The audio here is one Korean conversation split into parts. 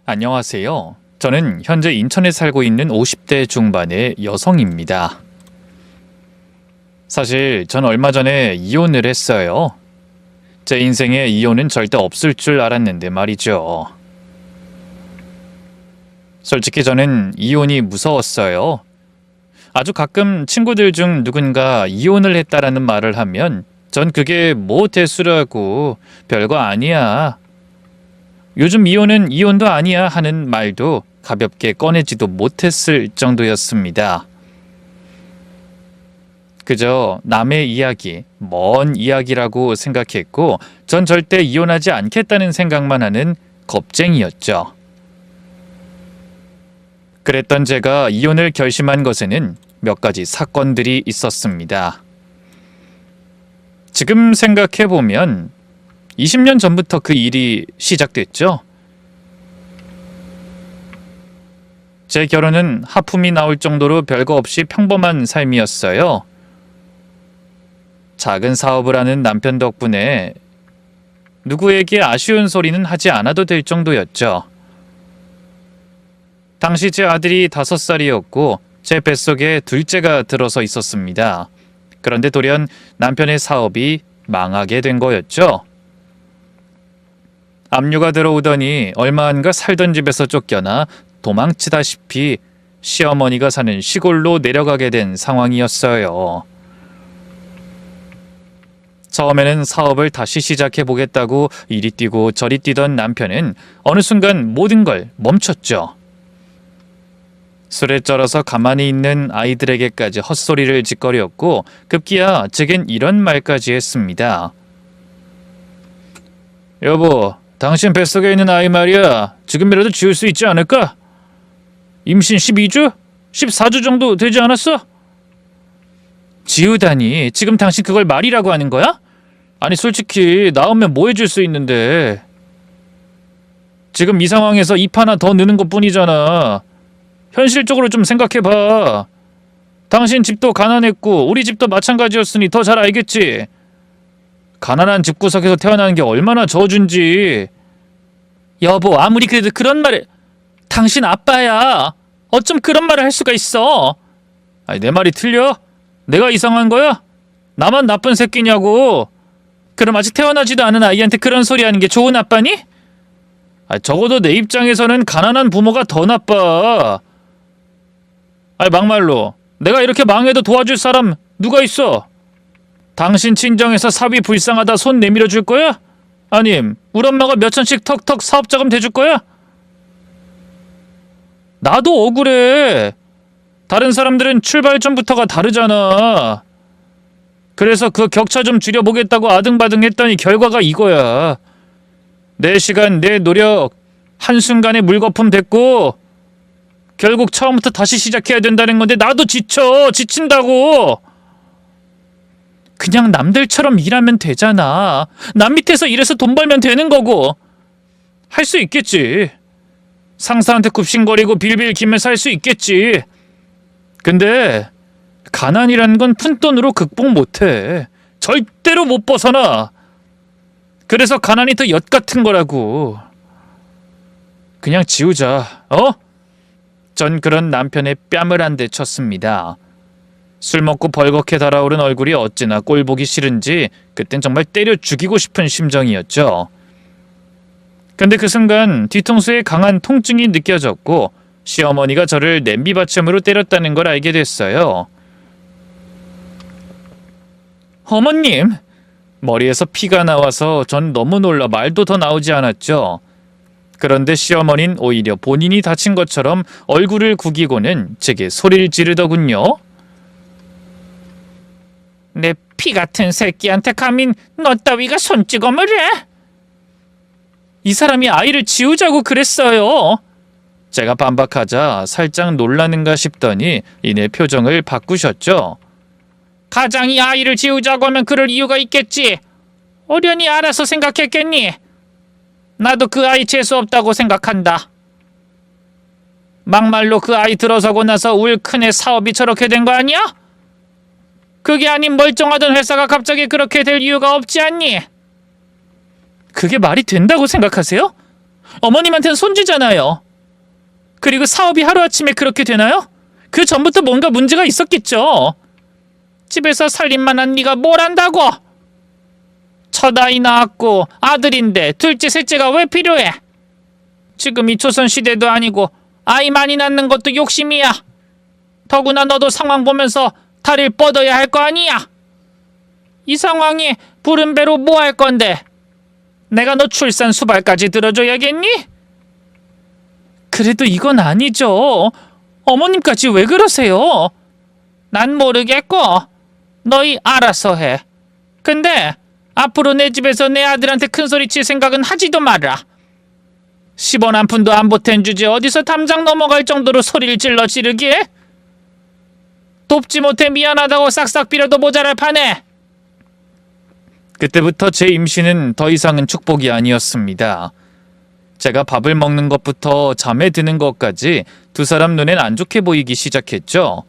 안녕하세요. 저는 현재 인천에 살고 있는 50대 중반의 여성입니다. 사실 전 얼마 전에 이혼을 했어요. 제 인생에 이혼은 절대 없을 줄 알았는데 말이죠. 솔직히 저는 이혼이 무서웠어요. 아주 가끔 친구들 중 누군가 이혼을 했다라는 말을 하면 전 그게 뭐 대수라고 별거 아니야. 요즘 이혼은 이혼도 아니야 하는 말도 가볍게 꺼내지도 못했을 정도였습니다. 그저 남의 이야기, 먼 이야기라고 생각했고 전 절대 이혼하지 않겠다는 생각만 하는 겁쟁이였죠. 그랬던 제가 이혼을 결심한 것에는 몇 가지 사건들이 있었습니다. 지금 생각해보면 20년 전부터 그 일이 시작됐죠. 제 결혼은 하품이 나올 정도로 별거 없이 평범한 삶이었어요. 작은 사업을 하는 남편 덕분에 누구에게 아쉬운 소리는 하지 않아도 될 정도였죠. 당시 제 아들이 5살이었고 제 뱃속에 둘째가 들어서 있었습니다. 그런데 돌연 남편의 사업이 망하게 된 거였죠. 압류가 들어오더니 얼마 안가 살던 집에서 쫓겨나 도망치다시피 시어머니가 사는 시골로 내려가게 된 상황이었어요. 처음에는 사업을 다시 시작해보겠다고 이리 뛰고 저리 뛰던 남편은 어느 순간 모든 걸 멈췄죠. 술에 쩔어서 가만히 있는 아이들에게까지 헛소리를 짓거렸고 급기야 제겐 이런 말까지 했습니다. 여보, 당신 뱃속에 있는 아이 말이야. 지금이라도 지울 수 있지 않을까? 임신 12주? 14주 정도 되지 않았어? 지우다니, 지금 당신 그걸 말이라고 하는 거야? 아니 솔직히 낳으면 뭐 해줄 수 있는데. 지금 이 상황에서 입 하나 더 넣는 것뿐이잖아. 현실적으로 좀 생각해봐. 당신 집도 가난했고 우리 집도 마찬가지였으니 더 잘 알겠지. 가난한 집구석에서 태어나는 게 얼마나 저준지. 여보, 아무리 그래도 그런 말을... 당신 아빠야. 어쩜 그런 말을 할 수가 있어? 아니, 내 말이 틀려? 내가 이상한 거야? 나만 나쁜 새끼냐고. 그럼 아직 태어나지도 않은 아이한테 그런 소리 하는 게 좋은 아빠니? 적어도 내 입장에서는 가난한 부모가 더 나빠. 막말로 내가 이렇게 망해도 도와줄 사람 누가 있어? 당신 친정에서 사위 불쌍하다 손 내밀어 줄 거야? 아님 우리 엄마가 몇 천씩 턱턱 사업자금 대줄 거야? 나도 억울해. 다른 사람들은 출발 전부터가 다르잖아. 그래서 그 격차 좀 줄여보겠다고 아등바등 했더니 결과가 이거야. 내 시간, 내 노력 한순간에 물거품 됐고 결국 처음부터 다시 시작해야 된다는 건데 나도 지친다고. 그냥 남들처럼 일하면 되잖아. 남 밑에서 일해서 돈 벌면 되는 거고. 할 수 있겠지. 상사한테 굽신거리고 빌빌 기면 살 수 있겠지. 근데 가난이라는 건 푼돈으로 극복 못해. 절대로 못 벗어나. 그래서 가난이 더 엿 같은 거라고. 그냥 지우자. 전 그런 남편의 뺨을 한 대 쳤습니다. 술 먹고 벌겋게 달아오른 얼굴이 어찌나 꼴보기 싫은지 그땐 정말 때려 죽이고 싶은 심정이었죠. 근데 그 순간 뒤통수에 강한 통증이 느껴졌고 시어머니가 저를 냄비받침으로 때렸다는 걸 알게 됐어요. 어머님! 머리에서 피가 나와서 전 너무 놀라 말도 더 나오지 않았죠. 그런데 시어머니는 오히려 본인이 다친 것처럼 얼굴을 구기고는 제게 소리를 지르더군요. 내 피 같은 새끼한테 감히 너 따위가 손찌검을 해? 이 사람이 아이를 지우자고 그랬어요. 제가 반박하자 살짝 놀라는가 싶더니 이내 표정을 바꾸셨죠. 가장이 아이를 지우자고 하면 그럴 이유가 있겠지. 어련히 알아서 생각했겠니? 나도 그 아이 재수 없다고 생각한다. 막말로 그 아이 들어서고 나서 울 큰애 사업이 저렇게 된 거 아니야? 그게 아닌 멀쩡하던 회사가 갑자기 그렇게 될 이유가 없지 않니? 그게 말이 된다고 생각하세요? 어머님한테는 손주잖아요. 그리고 사업이 하루아침에 그렇게 되나요? 그 전부터 뭔가 문제가 있었겠죠. 집에서 살림만한 네가 뭘 안다고? 첫 아이 낳았고 아들인데 둘째 셋째가 왜 필요해? 지금 이 조선시대도 아니고 아이 많이 낳는 것도 욕심이야. 더구나 너도 상황 보면서 다리를 뻗어야 할 거 아니야. 이 상황이 부른 배로 뭐 할 건데? 내가 너 출산 수발까지 들어줘야겠니? 그래도 이건 아니죠. 어머님까지 왜 그러세요? 난 모르겠고 너희 알아서 해. 근데 앞으로 내 집에서 내 아들한테 큰소리 칠 생각은 하지도 마라. 10원 한 푼도 안 보탠 주제 어디서 담장 넘어갈 정도로 소리를 질러 지르기에? 돕지 못해 미안하다고 싹싹 빌어도 모자랄 판에. 그때부터 제 임신은 더 이상은 축복이 아니었습니다. 제가 밥을 먹는 것부터 잠에 드는 것까지 두 사람 눈엔 안 좋게 보이기 시작했죠.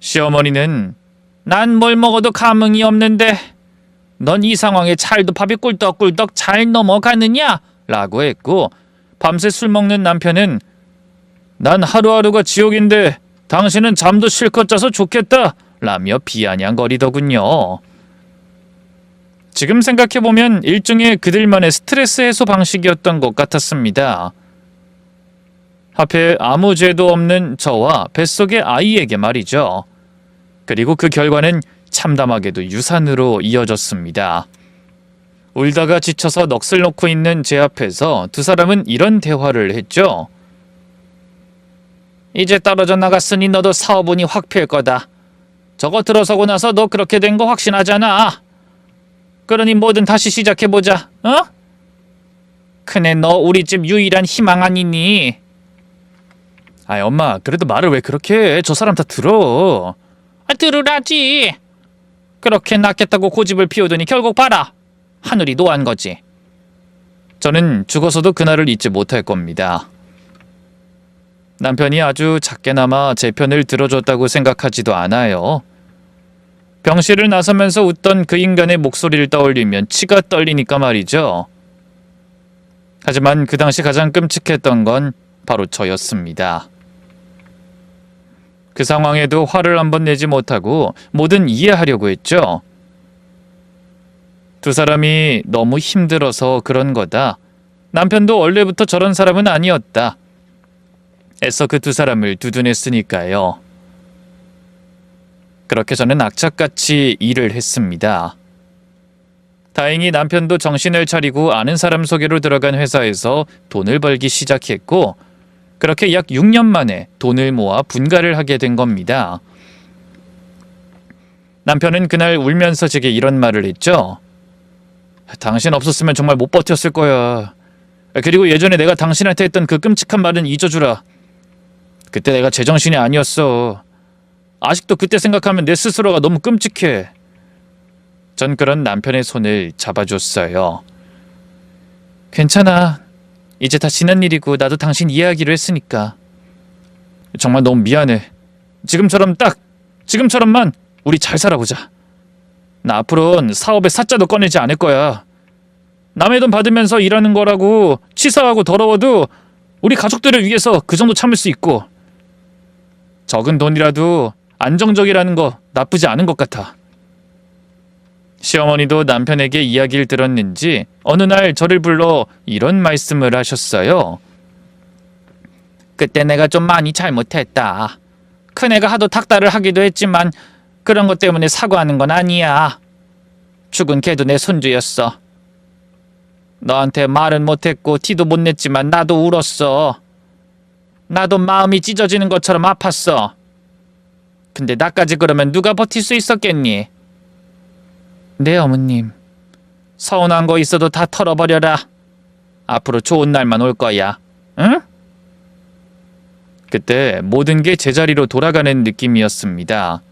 시어머니는 난 뭘 먹어도 감흥이 없는데 넌 이 상황에 찰도 밥이 꿀떡꿀떡 잘 넘어가느냐? 라고 했고, 밤새 술 먹는 남편은 난 하루하루가 지옥인데 당신은 잠도 실컷 자서 좋겠다 라며 비아냥거리더군요. 지금 생각해보면 일종의 그들만의 스트레스 해소 방식이었던 것 같았습니다. 하필 아무 죄도 없는 저와 뱃속의 아이에게 말이죠. 그리고 그 결과는 참담하게도 유산으로 이어졌습니다. 울다가 지쳐서 넋을 놓고 있는 제 앞에서 두 사람은 이런 대화를 했죠. 이제 떨어져 나갔으니 너도 사업운이 확 필 거다. 저거 들어서고 나서 너 그렇게 된 거 확신하잖아. 그러니 뭐든 다시 시작해보자. 어? 큰애 너 우리 집 유일한 희망 아니니? 아이 엄마 그래도 말을 왜 그렇게 해. 저 사람 다 들어. 들으라지. 그렇게 낳겠다고 고집을 피우더니 결국 봐라. 하늘이 노한 거지. 저는 죽어서도 그날을 잊지 못할 겁니다. 남편이 아주 작게나마 제 편을 들어줬다고 생각하지도 않아요. 병실을 나서면서 웃던 그 인간의 목소리를 떠올리면 치가 떨리니까 말이죠. 하지만 그 당시 가장 끔찍했던 건 바로 저였습니다. 그 상황에도 화를 한번 내지 못하고 뭐든 이해하려고 했죠. 두 사람이 너무 힘들어서 그런 거다. 남편도 원래부터 저런 사람은 아니었다. 애써 그 두 사람을 두둔했으니까요. 그렇게 저는 악착같이 일을 했습니다. 다행히 남편도 정신을 차리고 아는 사람 소개로 들어간 회사에서 돈을 벌기 시작했고, 그렇게 약 6년 만에 돈을 모아 분가를 하게 된 겁니다. 남편은 그날 울면서 제게 이런 말을 했죠. 당신 없었으면 정말 못 버텼을 거야. 그리고 예전에 내가 당신한테 했던 그 끔찍한 말은 잊어주라. 그때 내가 제정신이 아니었어. 아직도 그때 생각하면 내 스스로가 너무 끔찍해. 전 그런 남편의 손을 잡아줬어요. 괜찮아. 이제 다 지난 일이고 나도 당신 이해하기로 했으니까. 정말 너무 미안해. 지금처럼만 우리 잘 살아보자. 나 앞으로는 사업에 사자도 꺼내지 않을 거야. 남의 돈 받으면서 일하는 거라고 치사하고 더러워도 우리 가족들을 위해서 그 정도 참을 수 있고, 적은 돈이라도 안정적이라는 거 나쁘지 않은 것 같아. 시어머니도 남편에게 이야기를 들었는지 어느 날 저를 불러 이런 말씀을 하셨어요. 그때 내가 좀 많이 잘못했다. 큰애가 하도 닥달을 하기도 했지만 그런 것 때문에 사과하는 건 아니야. 죽은 걔도 내 손주였어. 너한테 말은 못했고 티도 못 냈지만 나도 울었어. 나도 마음이 찢어지는 것처럼 아팠어. 근데 나까지 그러면 누가 버틸 수 있었겠니? 네 어머님. 서운한 거 있어도 다 털어버려라. 앞으로 좋은 날만 올 거야. 응? 그때 모든 게 제자리로 돌아가는 느낌이었습니다.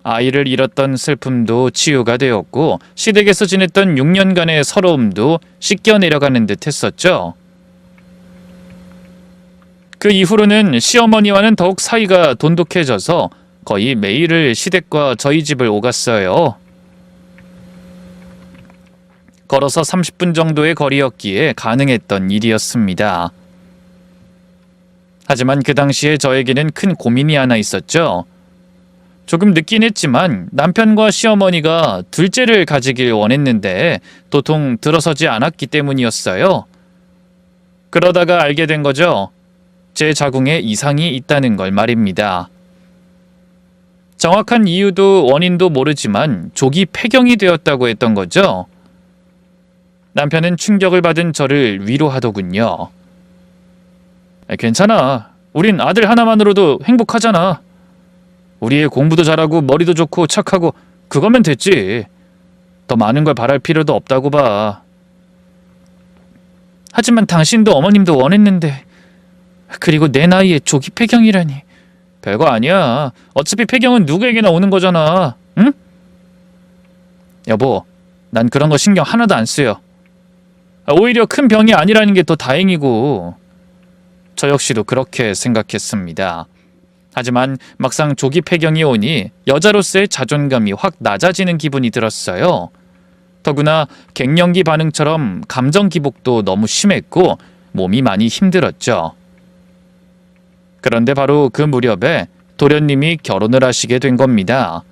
아이를 잃었던 슬픔도 치유가 되었고, 시댁에서 지냈던 6년간의 서러움도 씻겨 내려가는 듯 했었죠. 그 이후로는 시어머니와는 더욱 사이가 돈독해져서 거의 매일을 시댁과 저희 집을 오갔어요. 걸어서 30분 정도의 거리였기에 가능했던 일이었습니다. 하지만 그 당시에 저에게는 큰 고민이 하나 있었죠. 조금 늦긴 했지만 남편과 시어머니가 둘째를 가지길 원했는데 도통 들어서지 않았기 때문이었어요. 그러다가 알게 된 거죠. 제 자궁에 이상이 있다는 걸 말입니다. 정확한 이유도 원인도 모르지만 조기 폐경이 되었다고 했던 거죠. 남편은 충격을 받은 저를 위로하더군요. 괜찮아. 우린 아들 하나만으로도 행복하잖아. 우리 애 공부도 잘하고 머리도 좋고 착하고 그거면 됐지. 더 많은 걸 바랄 필요도 없다고 봐. 하지만 당신도 어머님도 원했는데, 그리고 내 나이에 조기 폐경이라니. 별거 아니야. 어차피 폐경은 누구에게나 오는 거잖아. 응? 여보, 난 그런 거 신경 하나도 안 쓰여. 오히려 큰 병이 아니라는 게 더 다행이고. 저 역시도 그렇게 생각했습니다. 하지만 막상 조기 폐경이 오니 여자로서의 자존감이 확 낮아지는 기분이 들었어요. 더구나 갱년기 반응처럼 감정 기복도 너무 심했고 몸이 많이 힘들었죠. 그런데 바로 그 무렵에 도련님이 결혼을 하시게 된 겁니다.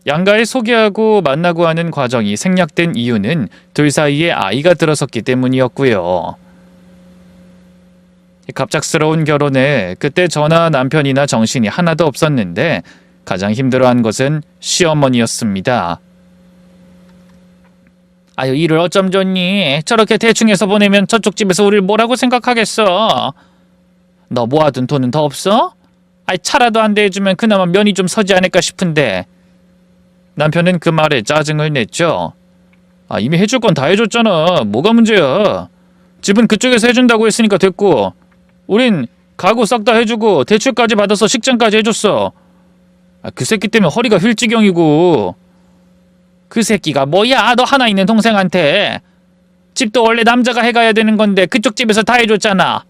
양가에 소개하고 만나고 하는 과정이 생략된 이유는 둘 사이에 아이가 들어섰기 때문이었고요. 갑작스러운 결혼에 그때 저나 남편이나 정신이 하나도 없었는데 가장 힘들어한 것은 시어머니였습니다. 아유, 일을 어쩜 좋니? 저렇게 대충 해서 보내면 저쪽 집에서 우리를 뭐라고 생각하겠어? 너 모아둔 돈은 더 없어? 아이, 차라도 한 대 해주면 그나마 면이 좀 서지 않을까 싶은데. 남편은 그 말에 짜증을 냈죠. 이미 해줄 건 다 해줬잖아. 뭐가 문제야? 집은 그쪽에서 해준다고 했으니까 됐고, 우린 가구 싹 다 해주고 대출까지 받아서 식장까지 해줬어. 그 새끼 때문에 허리가 휠지경이고. 그 새끼가 뭐야? 너 하나 있는 동생한테. 집도 원래 남자가 해가야 되는 건데 그쪽 집에서 다 해줬잖아.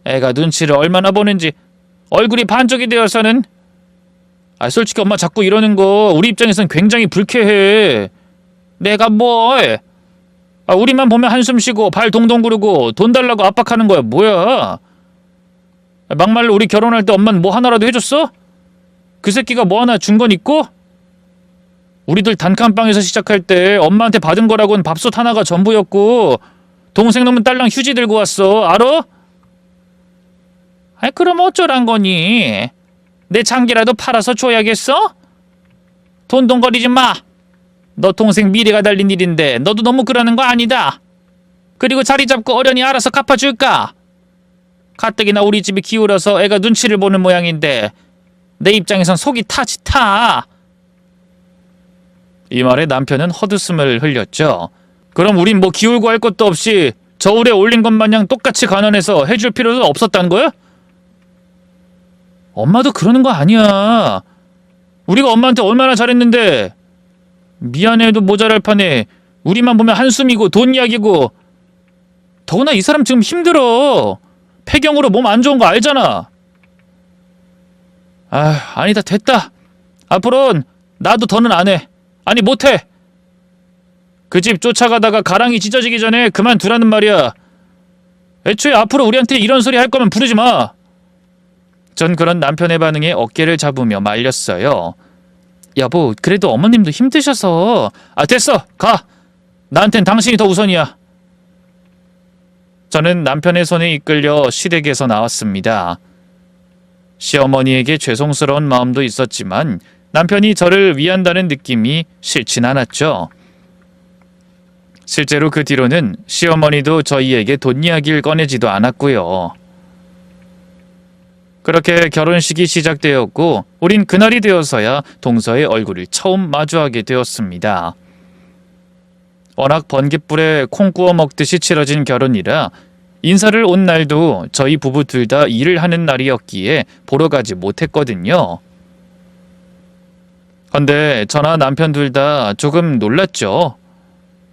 애가 눈치를 얼마나 보는지. 얼굴이 반쪽이 되어서는. 솔직히 엄마 자꾸 이러는 거 우리 입장에선 굉장히 불쾌해. 내가 뭘? 우리만 보면 한숨 쉬고 발 동동 구르고 돈 달라고 압박하는 거야. 뭐야? 막말로 우리 결혼할 때 엄마는 뭐 하나라도 해줬어? 그 새끼가 뭐 하나 준 건 있고? 우리들 단칸방에서 시작할 때 엄마한테 받은 거라고는 밥솥 하나가 전부였고 동생 놈은 딸랑 휴지 들고 왔어. 알아? 그럼 어쩌란 거니? 내 장기라도 팔아서 줘야겠어? 돈동거리지 마. 너 동생 미래가 달린 일인데 너도 너무 그러는 거 아니다. 그리고 자리 잡고 어련히 알아서 갚아줄까? 가뜩이나 우리 집이 기울어서 애가 눈치를 보는 모양인데 내 입장에선 속이 타지 타. 이 말에 남편은 헛웃음을 흘렸죠. 그럼 우린 뭐 기울고 할 것도 없이 저울에 올린 것 마냥 똑같이 가난해서 해줄 필요도 없었단 거야? 엄마도 그러는 거 아니야. 우리가 엄마한테 얼마나 잘했는데. 미안해도 모자랄 판에 우리만 보면 한숨이고 돈 이야기고. 더구나 이 사람 지금 힘들어. 폐경으로 몸 안 좋은 거 알잖아. 아니다, 됐다. 앞으로는 나도 더는 안 해. 아니, 못해. 그 집 쫓아가다가 가랑이 찢어지기 전에 그만두라는 말이야. 애초에 앞으로 우리한테 이런 소리 할 거면 부르지 마. 전 그런 남편의 반응에 어깨를 잡으며 말렸어요. 여보, 그래도 어머님도 힘드셔서. 됐어, 가. 나한텐 당신이 더 우선이야. 저는 남편의 손에 이끌려 시댁에서 나왔습니다. 시어머니에게 죄송스러운 마음도 있었지만 남편이 저를 위한다는 느낌이 싫진 않았죠. 실제로 그 뒤로는 시어머니도 저희에게 돈 이야기를 꺼내지도 않았고요. 그렇게 결혼식이 시작되었고 우린 그날이 되어서야 동서의 얼굴을 처음 마주하게 되었습니다. 워낙 번갯불에 콩 구워 먹듯이 치러진 결혼이라 인사를 온 날도 저희 부부 둘 다 일을 하는 날이었기에 보러 가지 못했거든요. 근데 저나 남편 둘 다 조금 놀랐죠.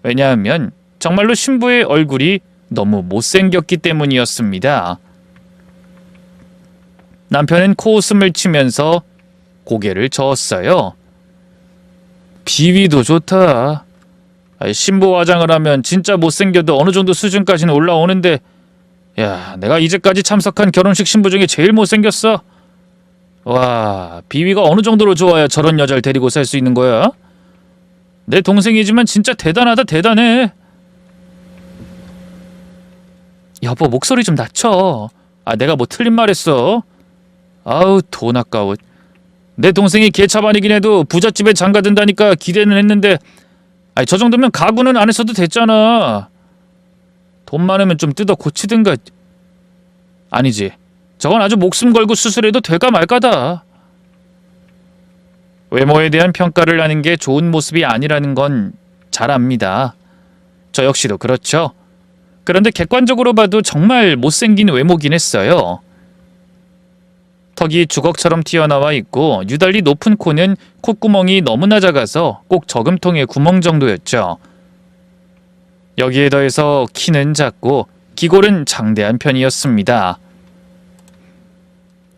왜냐하면 정말로 신부의 얼굴이 너무 못생겼기 때문이었습니다. 남편은 코웃음을 치면서 고개를 저었어요. 비위도 좋다. 신부 화장을 하면 진짜 못생겨도 어느 정도 수준까지는 올라오는데, 야, 내가 이제까지 참석한 결혼식 신부 중에 제일 못생겼어. 와, 비위가 어느 정도로 좋아야 저런 여자를 데리고 살 수 있는 거야? 내 동생이지만 진짜 대단하다, 대단해. 여보, 목소리 좀 낮춰. 내가 뭐 틀린 말 했어? 아우, 돈 아까워. 내 동생이 개차반이긴 해도 부잣집에 장가든다니까 기대는 했는데, 저 정도면 가구는 안 했어도 됐잖아. 돈 많으면 좀 뜯어 고치든가. 아니지, 저건 아주 목숨 걸고 수술해도 될까 말까다. 외모에 대한 평가를 하는 게 좋은 모습이 아니라는 건 잘 압니다. 저 역시도 그렇죠. 그런데 객관적으로 봐도 정말 못생긴 외모긴 했어요. 턱이 주걱처럼 튀어나와 있고 유달리 높은 코는 콧구멍이 너무나 작아서 꼭 저금통의 구멍 정도였죠. 여기에 더해서 키는 작고 기골은 장대한 편이었습니다.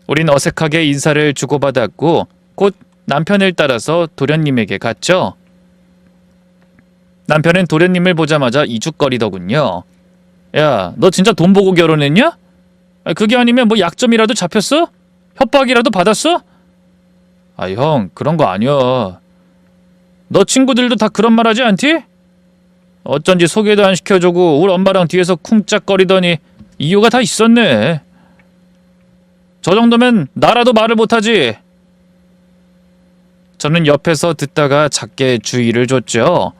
우린 어색하게 인사를 주고받았고 곧 남편을 따라서 도련님에게 갔죠. 남편은 도련님을 보자마자 이죽거리더군요. 야, 너 진짜 돈 보고 결혼했냐? 그게 아니면 뭐 약점이라도 잡혔어? 협박이라도 받았어? 형, 그런 거 아니야. 너 친구들도 다 그런 말 하지 않지? 어쩐지 소개도 안 시켜주고 우리 엄마랑 뒤에서 쿵짝거리더니 이유가 다 있었네. 저 정도면 나라도 말을 못하지. 저는 옆에서 듣다가 작게 주의를 줬죠.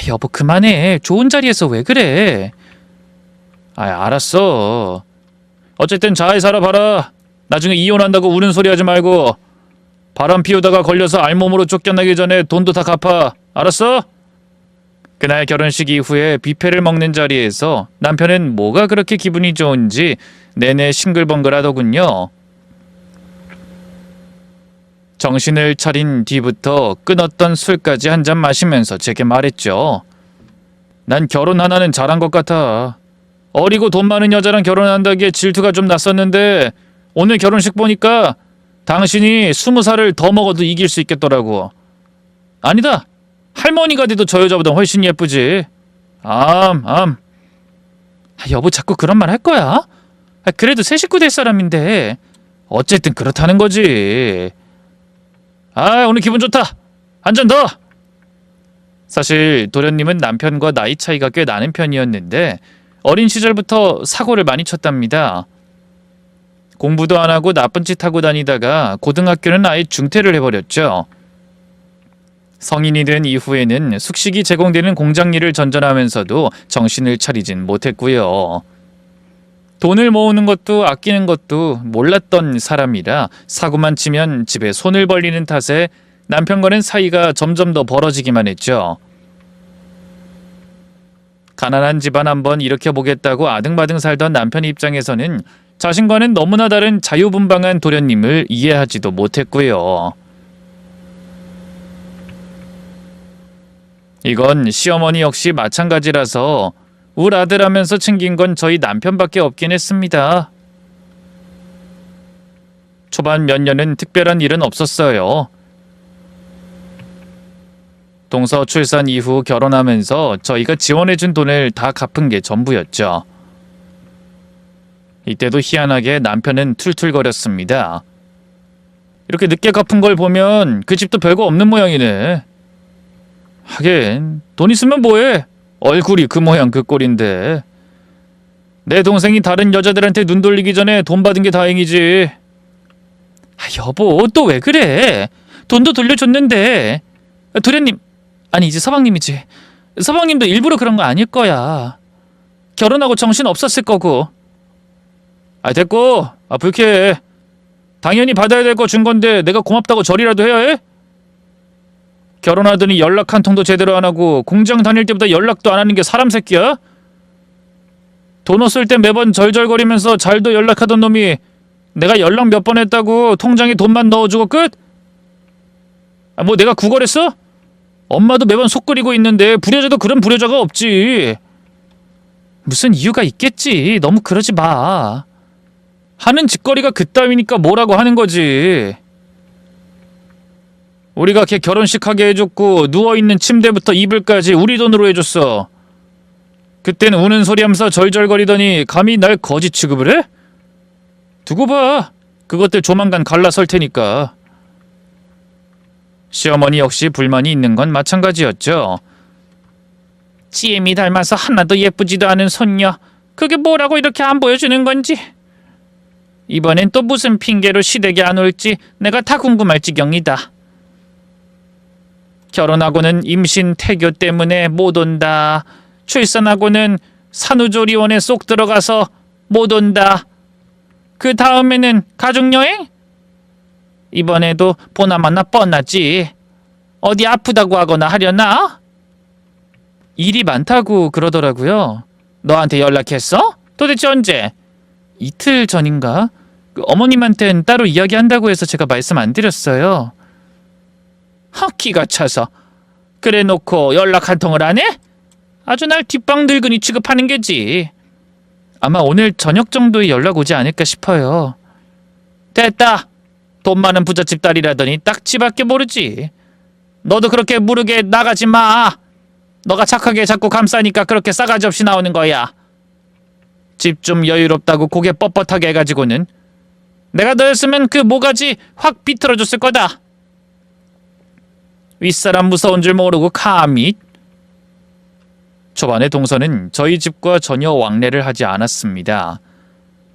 여보, 그만해. 좋은 자리에서 왜 그래? 알았어. 어쨌든 잘 살아봐라. 나중에 이혼한다고 우는 소리 하지 말고 바람 피우다가 걸려서 알몸으로 쫓겨나기 전에 돈도 다 갚아. 알았어? 그날 결혼식 이후에 뷔페를 먹는 자리에서 남편은 뭐가 그렇게 기분이 좋은지 내내 싱글벙글하더군요. 정신을 차린 뒤부터 끊었던 술까지 한 잔 마시면서 제게 말했죠. 난 결혼 하나는 잘한 것 같아. 어리고 돈 많은 여자랑 결혼한다기에 질투가 좀 났었는데 오늘 결혼식 보니까 당신이 20살을 더 먹어도 이길 수 있겠더라고. 아니다. 할머니가 돼도 저 여자보다 훨씬 예쁘지. 여보, 자꾸 그런 말 할 거야? 그래도 새 식구 될 사람인데. 어쨌든 그렇다는 거지. 오늘 기분 좋다. 한 잔 더. 사실 도련님은 남편과 나이 차이가 꽤 나는 편이었는데 어린 시절부터 사고를 많이 쳤답니다. 공부도 안 하고 나쁜 짓 하고 다니다가 고등학교는 아예 중퇴를 해버렸죠. 성인이 된 이후에는 숙식이 제공되는 공장 일을 전전하면서도 정신을 차리진 못했고요. 돈을 모으는 것도 아끼는 것도 몰랐던 사람이라 사고만 치면 집에 손을 벌리는 탓에 남편과는 사이가 점점 더 벌어지기만 했죠. 가난한 집안 한번 일으켜보겠다고 아등바등 살던 남편 입장에서는 자신과는 너무나 다른 자유분방한 도련님을 이해하지도 못했고요. 이건 시어머니 역시 마찬가지라서 울 아들하면서 챙긴 건 저희 남편밖에 없긴 했습니다. 초반 몇 년은 특별한 일은 없었어요. 동서 출산 이후 결혼하면서 저희가 지원해준 돈을 다 갚은 게 전부였죠. 이때도 희한하게 남편은 툴툴거렸습니다. 이렇게 늦게 갚은 걸 보면 그 집도 별거 없는 모양이네. 하긴 돈 있으면 뭐해. 얼굴이 그 모양 그 꼴인데. 내 동생이 다른 여자들한테 눈 돌리기 전에 돈 받은 게 다행이지. 여보, 또 왜 그래? 돈도 돌려줬는데. 도련님, 아니지, 서방님이지. 서방님도 일부러 그런 거 아닐 거야. 결혼하고 정신 없었을 거고. 됐고. 불쾌해. 당연히 받아야 될 거 준 건데 내가 고맙다고 절이라도 해야 해? 결혼하더니 연락 한 통도 제대로 안 하고 공장 다닐 때보다 연락도 안 하는 게 사람 새끼야? 돈 없을 때 매번 절절거리면서 잘도 연락하던 놈이 내가 연락 몇 번 했다고 통장에 돈만 넣어주고 끝? 뭐 내가 구걸했어? 엄마도 매번 속 끓이고 있는데 불효자도 그런 불효자가 없지. 무슨 이유가 있겠지. 너무 그러지 마. 하는 짓거리가 그따위니까 뭐라고 하는 거지. 우리가 걔 결혼식 하게 해줬고 누워있는 침대부터 이불까지 우리 돈으로 해줬어. 그땐 우는 소리 하면서 절절거리더니 감히 날 거지 취급을 해? 두고 봐. 그것들 조만간 갈라설 테니까. 시어머니 역시 불만이 있는 건 마찬가지였죠. CM이 닮아서 하나도 예쁘지도 않은 손녀. 그게 뭐라고 이렇게 안 보여주는 건지. 이번엔 또 무슨 핑계로 시댁에 안 올지 내가 다 궁금할 지경이다. 결혼하고는 임신 태교 때문에 못 온다. 출산하고는 산후조리원에 쏙 들어가서 못 온다. 그 다음에는 가족여행? 이번에도 보나마나 뻔하지. 어디 아프다고 하거나 하려나? 일이 많다고 그러더라고요. 너한테 연락했어? 도대체 언제? 이틀 전인가? 어머님한텐 따로 이야기한다고 해서 제가 말씀 안 드렸어요. 기가 차서. 그래 놓고 연락 한 통을 안 해? 아주 날 뒷방 늙은이 취급하는 게지. 아마 오늘 저녁 정도에 연락 오지 않을까 싶어요. 됐다. 돈 많은 부잣집 딸이라더니 딱지밖에 모르지. 너도 그렇게 무르게 나가지 마. 너가 착하게 자꾸 감싸니까 그렇게 싸가지 없이 나오는 거야. 집 좀 여유롭다고 고개 뻣뻣하게 해가지고는 내가 너였으면 그 모가지 확 비틀어줬을 거다. 윗사람 무서운 줄 모르고 감히. 초반에 동서는 저희 집과 전혀 왕래를 하지 않았습니다.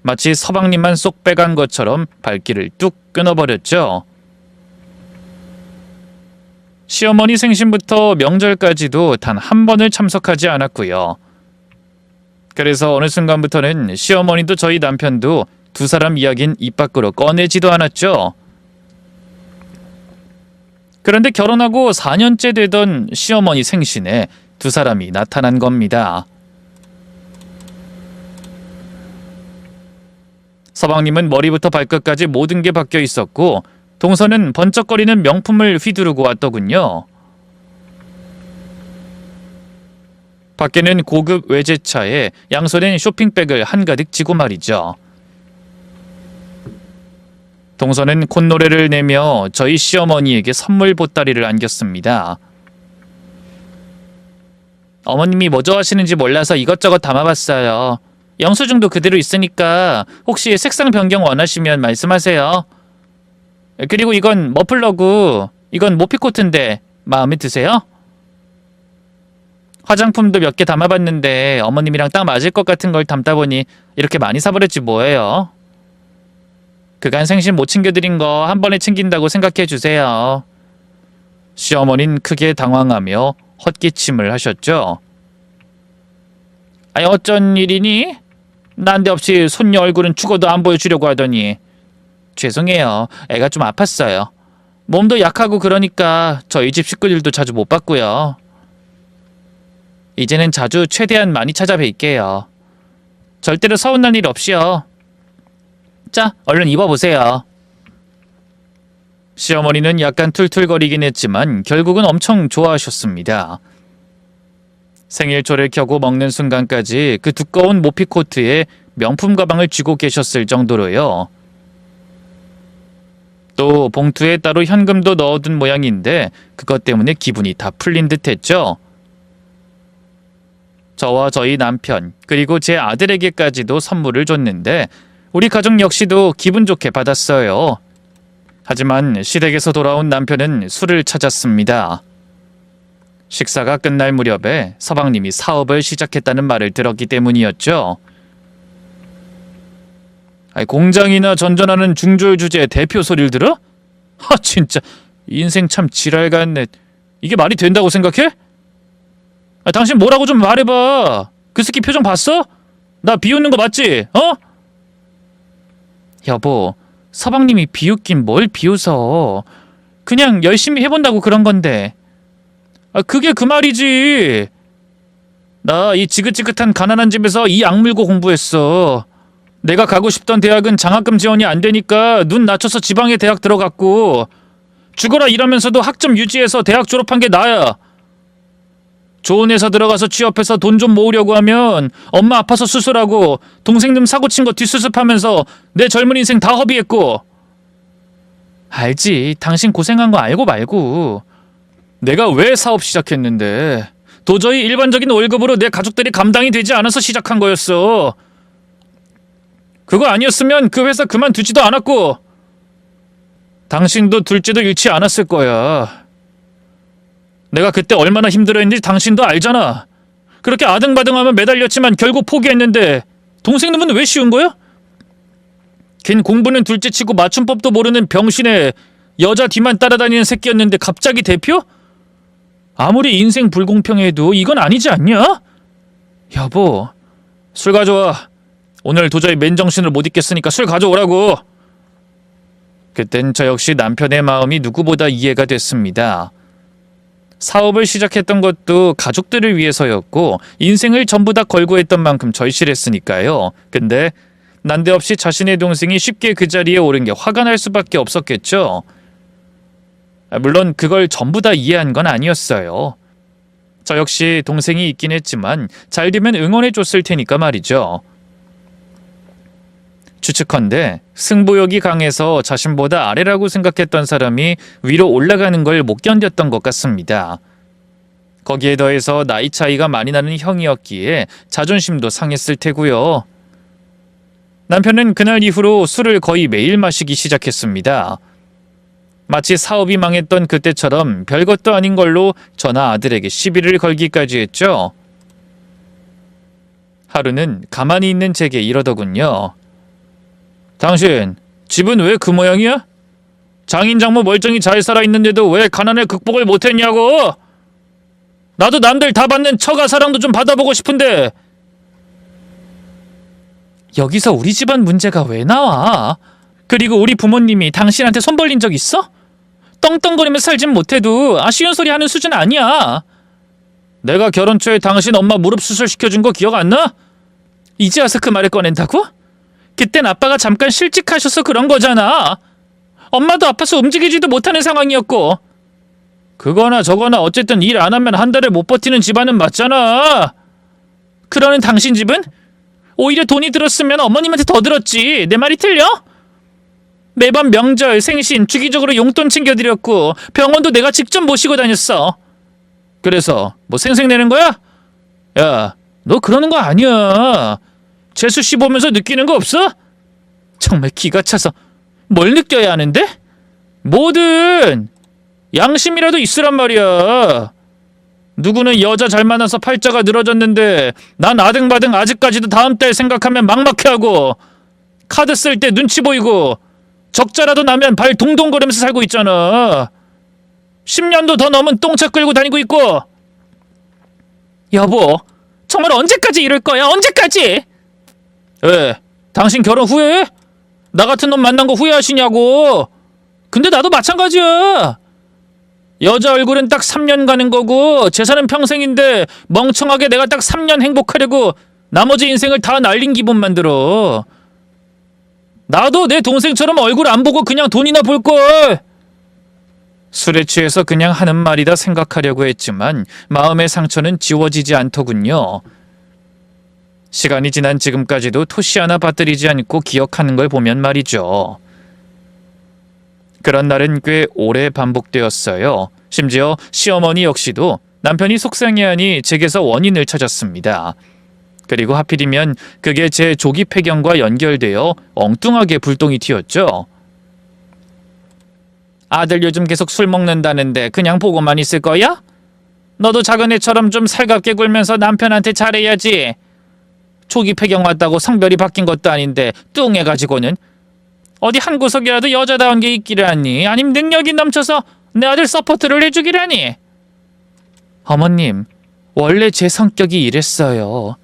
마치 서방님만 쏙 빼간 것처럼 발길을 뚝 끊어버렸죠. 시어머니 생신부터 명절까지도 단 한 번을 참석하지 않았고요. 그래서 어느 순간부터는 시어머니도 저희 남편도 두 사람 이야기는 입 밖으로 꺼내지도 않았죠. 그런데 결혼하고 4년째 되던 시어머니 생신에 두 사람이 나타난 겁니다. 서방님은 머리부터 발끝까지 모든 게 바뀌어 있었고 동서는 번쩍거리는 명품을 휘두르고 왔더군요. 밖에는 고급 외제차에 양손엔 쇼핑백을 한가득 쥐고 말이죠. 동서는 콧노래를 내며 저희 시어머니에게 선물 보따리를 안겼습니다. 어머님이 뭐 좋아하시는지 몰라서 이것저것 담아봤어요. 영수증도 그대로 있으니까 혹시 색상 변경 원하시면 말씀하세요. 그리고 이건 머플러고 이건 모피코트인데 마음에 드세요? 화장품도 몇 개 담아봤는데 어머님이랑 딱 맞을 것 같은 걸 담다 보니 이렇게 많이 사버렸지 뭐예요. 그간 생신 못 챙겨드린 거 한 번에 챙긴다고 생각해 주세요. 시어머니는 크게 당황하며 헛기침을 하셨죠. 아니 어쩐 일이니? 난데없이 손녀 얼굴은 죽어도 안 보여주려고 하더니. 죄송해요. 애가 좀 아팠어요. 몸도 약하고 그러니까 저희 집 식구들도 자주 못 봤고요. 이제는 자주 최대한 많이 찾아뵐게요. 절대로 서운할 일 없이요. 자, 얼른 입어보세요. 시어머니는 약간 툴툴거리긴 했지만 결국은 엄청 좋아하셨습니다. 생일초를 켜고 먹는 순간까지 그 두꺼운 모피코트에 명품 가방을 쥐고 계셨을 정도로요. 또 봉투에 따로 현금도 넣어둔 모양인데 그것 때문에 기분이 다 풀린 듯 했죠. 저와 저희 남편 그리고 제 아들에게까지도 선물을 줬는데 우리 가족 역시도 기분 좋게 받았어요. 하지만 시댁에서 돌아온 남편은 술을 찾았습니다. 식사가 끝날 무렵에 서방님이 사업을 시작했다는 말을 들었기 때문이었죠. 공장이나 전전하는 중졸 주제에 대표 소리를 들어? 진짜 인생 참 지랄 같네. 이게 말이 된다고 생각해? 당신 뭐라고 좀 말해봐. 그 새끼 표정 봤어? 나 비웃는 거 맞지? 여보, 서방님이 비웃긴 뭘 비웃어. 그냥 열심히 해본다고 그런 건데. 그게 그 말이지. 나 이 지긋지긋한 가난한 집에서 이 악물고 공부했어. 내가 가고 싶던 대학은 장학금 지원이 안 되니까 눈 낮춰서 지방의 대학 들어갔고 죽어라 일하면서도 학점 유지해서 대학 졸업한 게 나야. 좋은 회사 들어가서 취업해서 돈 좀 모으려고 하면 엄마 아파서 수술하고 동생님 사고 친 거 뒷수습하면서 내 젊은 인생 다 허비했고 알지. 당신 고생한 거 알고 말고. 내가 왜 사업 시작했는데 도저히 일반적인 월급으로 내 가족들이 감당이 되지 않아서 시작한 거였어. 그거 아니었으면 그 회사 그만두지도 않았고 당신도 둘째도 잃지 않았을 거야. 내가 그때 얼마나 힘들어했는지 당신도 알잖아. 그렇게 아등바등하면 매달렸지만 결국 포기했는데 동생 놈은 왜 쉬운 거야? 걘 공부는 둘째치고 맞춤법도 모르는 병신에 여자 뒤만 따라다니는 새끼였는데 갑자기 대표? 아무리 인생 불공평해도 이건 아니지 않냐? 여보, 술 가져와. 오늘 도저히 맨정신을 못 있겠으니까 술 가져오라고. 그땐 저 역시 남편의 마음이 누구보다 이해가 됐습니다. 사업을 시작했던 것도 가족들을 위해서였고 인생을 전부 다 걸고 했던 만큼 절실했으니까요. 근데 난데없이 자신의 동생이 쉽게 그 자리에 오른 게 화가 날 수밖에 없었겠죠. 물론 그걸 전부 다 이해한 건 아니었어요. 저 역시 동생이 있긴 했지만 잘 되면 응원해줬을 테니까 말이죠. 추측컨대 승부욕이 강해서 자신보다 아래라고 생각했던 사람이 위로 올라가는 걸 못 견뎠던 것 같습니다. 거기에 더해서 나이 차이가 많이 나는 형이었기에 자존심도 상했을 테고요. 남편은 그날 이후로 술을 거의 매일 마시기 시작했습니다. 마치 사업이 망했던 그때처럼 별것도 아닌 걸로 저나 아들에게 시비를 걸기까지 했죠. 하루는 가만히 있는 제게 이러더군요. 당신 집은 왜 그 모양이야? 장인 장모 멀쩡히 잘 살아있는데도 왜 가난을 극복을 못했냐고? 나도 남들 다 받는 처가 사랑도 좀 받아보고 싶은데. 여기서 우리 집안 문제가 왜 나와? 그리고 우리 부모님이 당신한테 손 벌린 적 있어? 떵떵거리면서 살진 못해도 아쉬운 소리 하는 수준 아니야. 내가 결혼 초에 당신 엄마 무릎 수술 시켜준 거 기억 안 나? 이제 와서 그 말을 꺼낸다고? 그땐 아빠가 잠깐 실직하셔서 그런 거잖아. 엄마도 아파서 움직이지도 못하는 상황이었고. 그거나 저거나 어쨌든 일 안 하면 한 달을 못 버티는 집안은 맞잖아. 그러는 당신 집은? 오히려 돈이 들었으면 어머님한테 더 들었지. 내 말이 틀려? 매번 명절, 생신, 주기적으로 용돈 챙겨드렸고 병원도 내가 직접 모시고 다녔어. 그래서 뭐 생색내는 거야? 야, 너 그러는 거 아니야. 재수 씨 보면서 느끼는 거 없어? 정말 기가 차서 뭘 느껴야 하는데? 뭐든 양심이라도 있으란 말이야. 누구는 여자 잘 만나서 팔자가 늘어졌는데 난 아등바등 아직까지도 다음 달 생각하면 막막해하고 카드 쓸 때 눈치 보이고 적자라도 나면 발 동동거리면서 살고 있잖아. 10년도 더 넘은 똥차 끌고 다니고 있고. 여보, 정말 언제까지 이럴 거야? 언제까지? 왜? 당신 결혼 후회해? 나 같은 놈 만난 거 후회하시냐고. 근데 나도 마찬가지야. 여자 얼굴은 딱 3년 가는 거고 재산은 평생인데 멍청하게 내가 딱 3년 행복하려고 나머지 인생을 다 날린 기분 만들어. 나도 내 동생처럼 얼굴 안 보고 그냥 돈이나 볼걸. 술에 취해서 그냥 하는 말이다 생각하려고 했지만 마음의 상처는 지워지지 않더군요. 시간이 지난 지금까지도 토시 하나 받들이지 않고 기억하는 걸 보면 말이죠. 그런 날은 꽤 오래 반복되었어요. 심지어 시어머니 역시도 남편이 속상해하니 제게서 원인을 찾았습니다. 그리고 하필이면 그게 제 조기 폐경과 연결되어 엉뚱하게 불똥이 튀었죠. 아들 요즘 계속 술 먹는다는데 그냥 보고만 있을 거야? 너도 작은 애처럼 좀 살갑게 굴면서 남편한테 잘해야지. 조기 폐경 왔다고 성별이 바뀐 것도 아닌데 뚱해가지고는. 어디 한 구석이라도 여자다운 게 있기라니. 아님 능력이 넘쳐서 내 아들 서포트를 해주기라니. 어머님, 원래 제 성격이 이랬어요.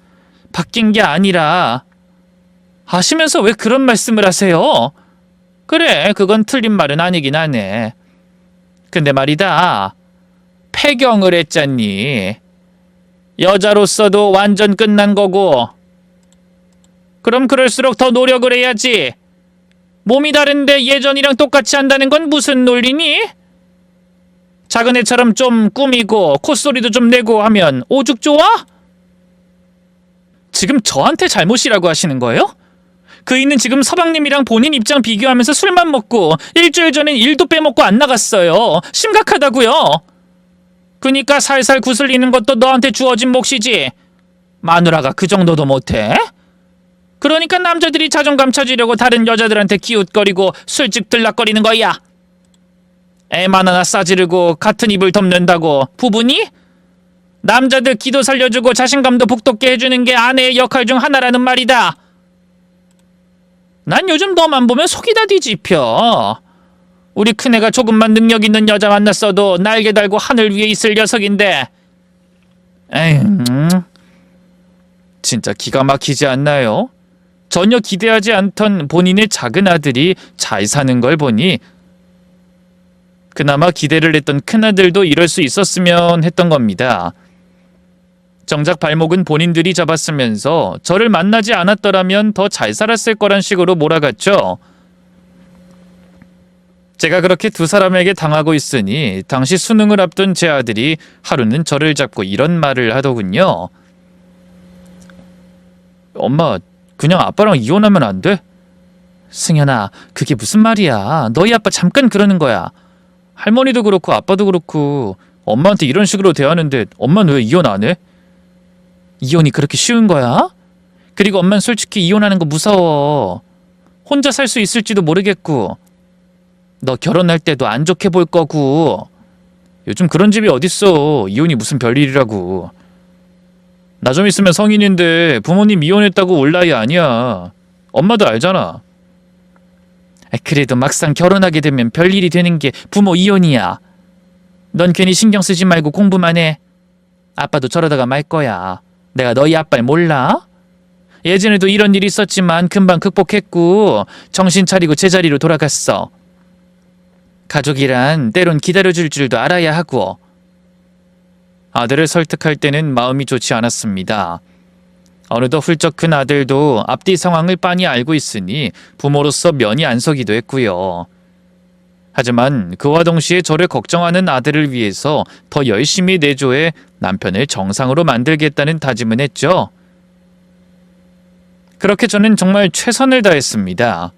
바뀐 게 아니라. 아시면서 왜 그런 말씀을 하세요? 그래, 그건 틀린 말은 아니긴 하네. 근데 말이다, 폐경을 했잖니. 여자로서도 완전 끝난 거고. 그럼 그럴수록 더 노력을 해야지. 몸이 다른데 예전이랑 똑같이 한다는 건 무슨 논리니? 작은 애처럼 좀 꾸미고 콧소리도 좀 내고 하면 오죽 좋아? 지금 저한테 잘못이라고 하시는 거예요? 그 이는 지금 서방님이랑 본인 입장 비교하면서 술만 먹고 일주일 전엔 일도 빼먹고 안 나갔어요. 심각하다고요. 그니까 살살 구슬리는 것도 너한테 주어진 몫이지. 마누라가 그 정도도 못해? 그러니까 남자들이 자존감 찾으려고 다른 여자들한테 기웃거리고 술집 들락거리는 거야. 애만 하나 싸지르고 같은 입을 덮는다고 부부니? 남자들 기도 살려주고 자신감도 북돋게 해주는 게 아내의 역할 중 하나라는 말이다. 난 요즘 너만 보면 속이 다 뒤집혀. 우리 큰애가 조금만 능력 있는 여자 만났어도 날개 달고 하늘 위에 있을 녀석인데. 에휴, 진짜 기가 막히지 않나요? 전혀 기대하지 않던 본인의 작은 아들이 잘 사는 걸 보니 그나마 기대를 했던 큰아들도 이럴 수 있었으면 했던 겁니다. 정작 발목은 본인들이 잡았으면서 저를 만나지 않았더라면 더 잘 살았을 거란 식으로 몰아갔죠. 제가 그렇게 두 사람에게 당하고 있으니 당시 수능을 앞둔 제 아들이 하루는 저를 잡고 이런 말을 하더군요. 엄마, 그냥 아빠랑 이혼하면 안 돼? 승현아, 그게 무슨 말이야. 너희 아빠 잠깐 그러는 거야. 할머니도 그렇고 아빠도 그렇고 엄마한테 이런 식으로 대하는데 엄마는 왜 이혼 안 해? 이혼이 그렇게 쉬운 거야? 그리고 엄마는 솔직히 이혼하는 거 무서워. 혼자 살 수 있을지도 모르겠고 너 결혼할 때도 안 좋게 볼 거고 요즘 그런 집이 어딨어. 이혼이 무슨 별일이라고. 나 좀 있으면 성인인데 부모님 이혼했다고 올 나이 아니야. 엄마도 알잖아. 그래도 막상 결혼하게 되면 별일이 되는 게 부모 이혼이야. 넌 괜히 신경 쓰지 말고 공부만 해. 아빠도 저러다가 말 거야. 내가 너희 아빠를 몰라? 예전에도 이런 일이 있었지만 금방 극복했고 정신 차리고 제자리로 돌아갔어. 가족이란 때론 기다려줄 줄도 알아야 하고. 아들을 설득할 때는 마음이 좋지 않았습니다. 어느덧 훌쩍 큰 아들도 앞뒤 상황을 빤히 알고 있으니 부모로서 면이 안 서기도 했고요. 하지만 그와 동시에 저를 걱정하는 아들을 위해서 더 열심히 내조해 남편을 정상으로 만들겠다는 다짐은 했죠. 그렇게 저는 정말 최선을 다했습니다.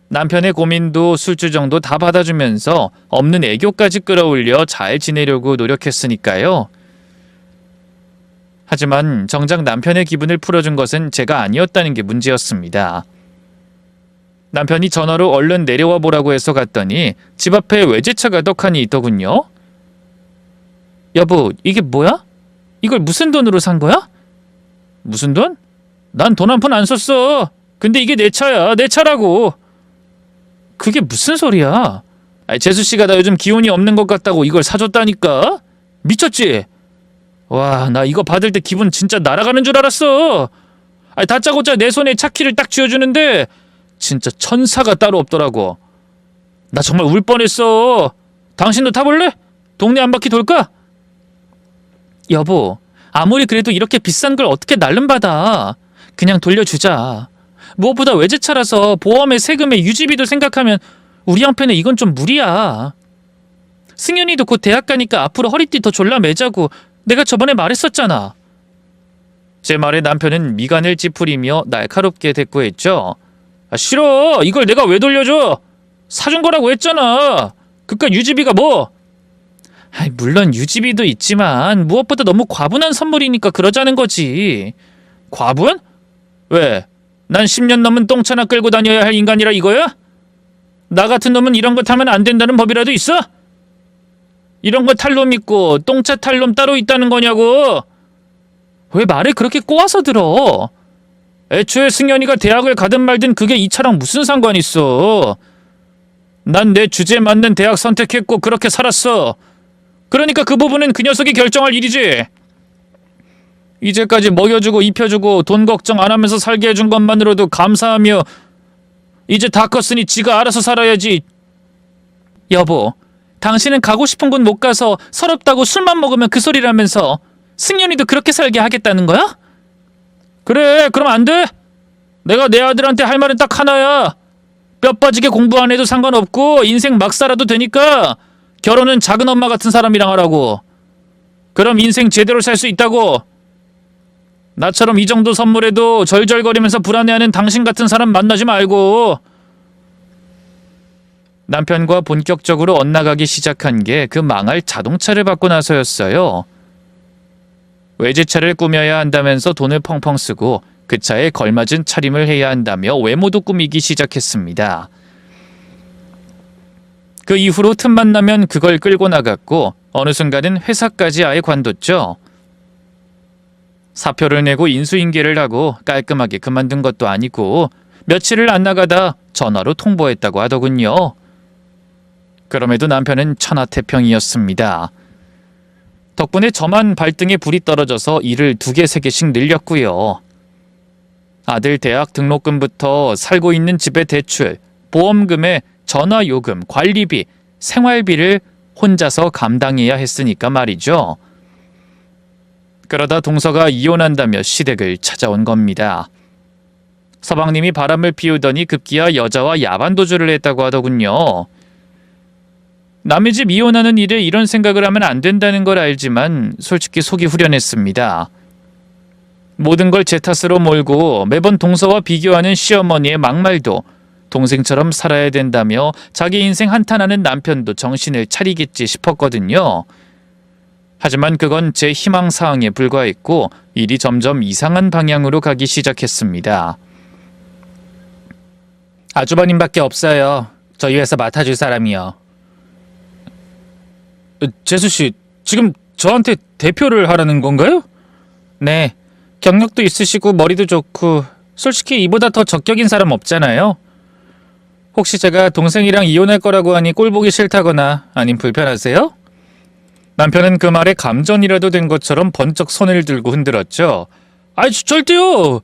남편의 고민도 술주정도 다 받아주면서 없는 애교까지 끌어올려 잘 지내려고 노력했으니까요. 하지만 정작 남편의 기분을 풀어준 것은 제가 아니었다는 게 문제였습니다. 남편이 전화로 얼른 내려와 보라고 해서 갔더니 집 앞에 외제차가 떡하니 있더군요. 여보, 이게 뭐야? 이걸 무슨 돈으로 산 거야? 무슨 돈? 난 돈 한 푼 안 썼어. 근데 이게 내 차야. 내 차라고. 그게 무슨 소리야? 재수씨가 나 요즘 기운이 없는 것 같다고 이걸 사줬다니까? 미쳤지? 와, 나 이거 받을 때 기분 진짜 날아가는 줄 알았어. 다짜고짜 내 손에 차 키를 딱 쥐어주는데 진짜 천사가 따로 없더라고. 나 정말 울 뻔했어. 당신도 타볼래? 동네 한 바퀴 돌까? 여보, 아무리 그래도 이렇게 비싼 걸 어떻게 날름받아. 그냥 돌려주자. 무엇보다 외제차라서 보험에 세금에 유지비도 생각하면 우리 형편에 이건 좀 무리야. 승현이도 곧 대학 가니까 앞으로 허리띠 더 졸라 매자고 내가 저번에 말했었잖아. 제 말에 남편은 미간을 찌푸리며 날카롭게 대꾸했죠. 싫어. 이걸 내가 왜 돌려줘? 사준 거라고 했잖아. 그깟 유지비가 뭐? 물론 유지비도 있지만 무엇보다 너무 과분한 선물이니까 그러자는 거지. 과분? 왜? 난 10년 넘은 똥차나 끌고 다녀야 할 인간이라 이거야? 나 같은 놈은 이런 거 타면 안 된다는 법이라도 있어? 이런 거 탈 놈 있고 똥차 탈 놈 따로 있다는 거냐고. 왜 말을 그렇게 꼬아서 들어? 애초에 승현이가 대학을 가든 말든 그게 이 차랑 무슨 상관 있어. 난 내 주제에 맞는 대학 선택했고 그렇게 살았어. 그러니까 그 부분은 그 녀석이 결정할 일이지. 이제까지 먹여주고 입혀주고 돈 걱정 안 하면서 살게 해준 것만으로도 감사하며 이제 다 컸으니 지가 알아서 살아야지. 여보, 당신은 가고 싶은 곳 못 가서 서럽다고 술만 먹으면 그 소리라면서 승현이도 그렇게 살게 하겠다는 거야? 그래, 그럼 안 돼? 내가 내 아들한테 할 말은 딱 하나야. 뼈 빠지게 공부 안 해도 상관없고 인생 막 살아도 되니까 결혼은 작은 엄마 같은 사람이랑 하라고. 그럼 인생 제대로 살 수 있다고. 나처럼 이 정도 선물에도 절절거리면서 불안해하는 당신 같은 사람 만나지 말고. 남편과 본격적으로 엇나가기 시작한 게 그 망할 자동차를 받고 나서였어요. 외제차를 꾸며야 한다면서 돈을 펑펑 쓰고 그 차에 걸맞은 차림을 해야 한다며 외모도 꾸미기 시작했습니다. 그 이후로 틈만 나면 그걸 끌고 나갔고 어느 순간은 회사까지 아예 관뒀죠. 사표를 내고 인수인계를 하고 깔끔하게 그만둔 것도 아니고 며칠을 안 나가다 전화로 통보했다고 하더군요. 그럼에도 남편은 천하태평이었습니다. 덕분에 저만 발등에 불이 떨어져서 일을 2개, 3개씩 늘렸고요. 아들 대학 등록금부터 살고 있는 집의 대출, 보험금에 전화요금, 관리비, 생활비를 혼자서 감당해야 했으니까 말이죠. 그러다 동서가 이혼한다며 시댁을 찾아온 겁니다. 서방님이 바람을 피우더니 급기야 여자와 야반도주를 했다고 하더군요. 남의 집 이혼하는 일에 이런 생각을 하면 안 된다는 걸 알지만 솔직히 속이 후련했습니다. 모든 걸 제 탓으로 몰고 매번 동서와 비교하는 시어머니의 막말도 동생처럼 살아야 된다며 자기 인생 한탄하는 남편도 정신을 차리겠지 싶었거든요. 하지만 그건 제 희망사항에 불과했고 일이 점점 이상한 방향으로 가기 시작했습니다. 아주버님밖에 없어요. 저희 회사 맡아줄 사람이요. 재수씨, 지금 저한테 대표를 하라는 건가요? 네, 경력도 있으시고 머리도 좋고 솔직히 이보다 더 적격인 사람 없잖아요. 혹시 제가 동생이랑 이혼할 거라고 하니 꼴보기 싫다거나 아님 불편하세요? 남편은 그 말에 감전이라도 된 것처럼 번쩍 손을 들고 흔들었죠. 절대요.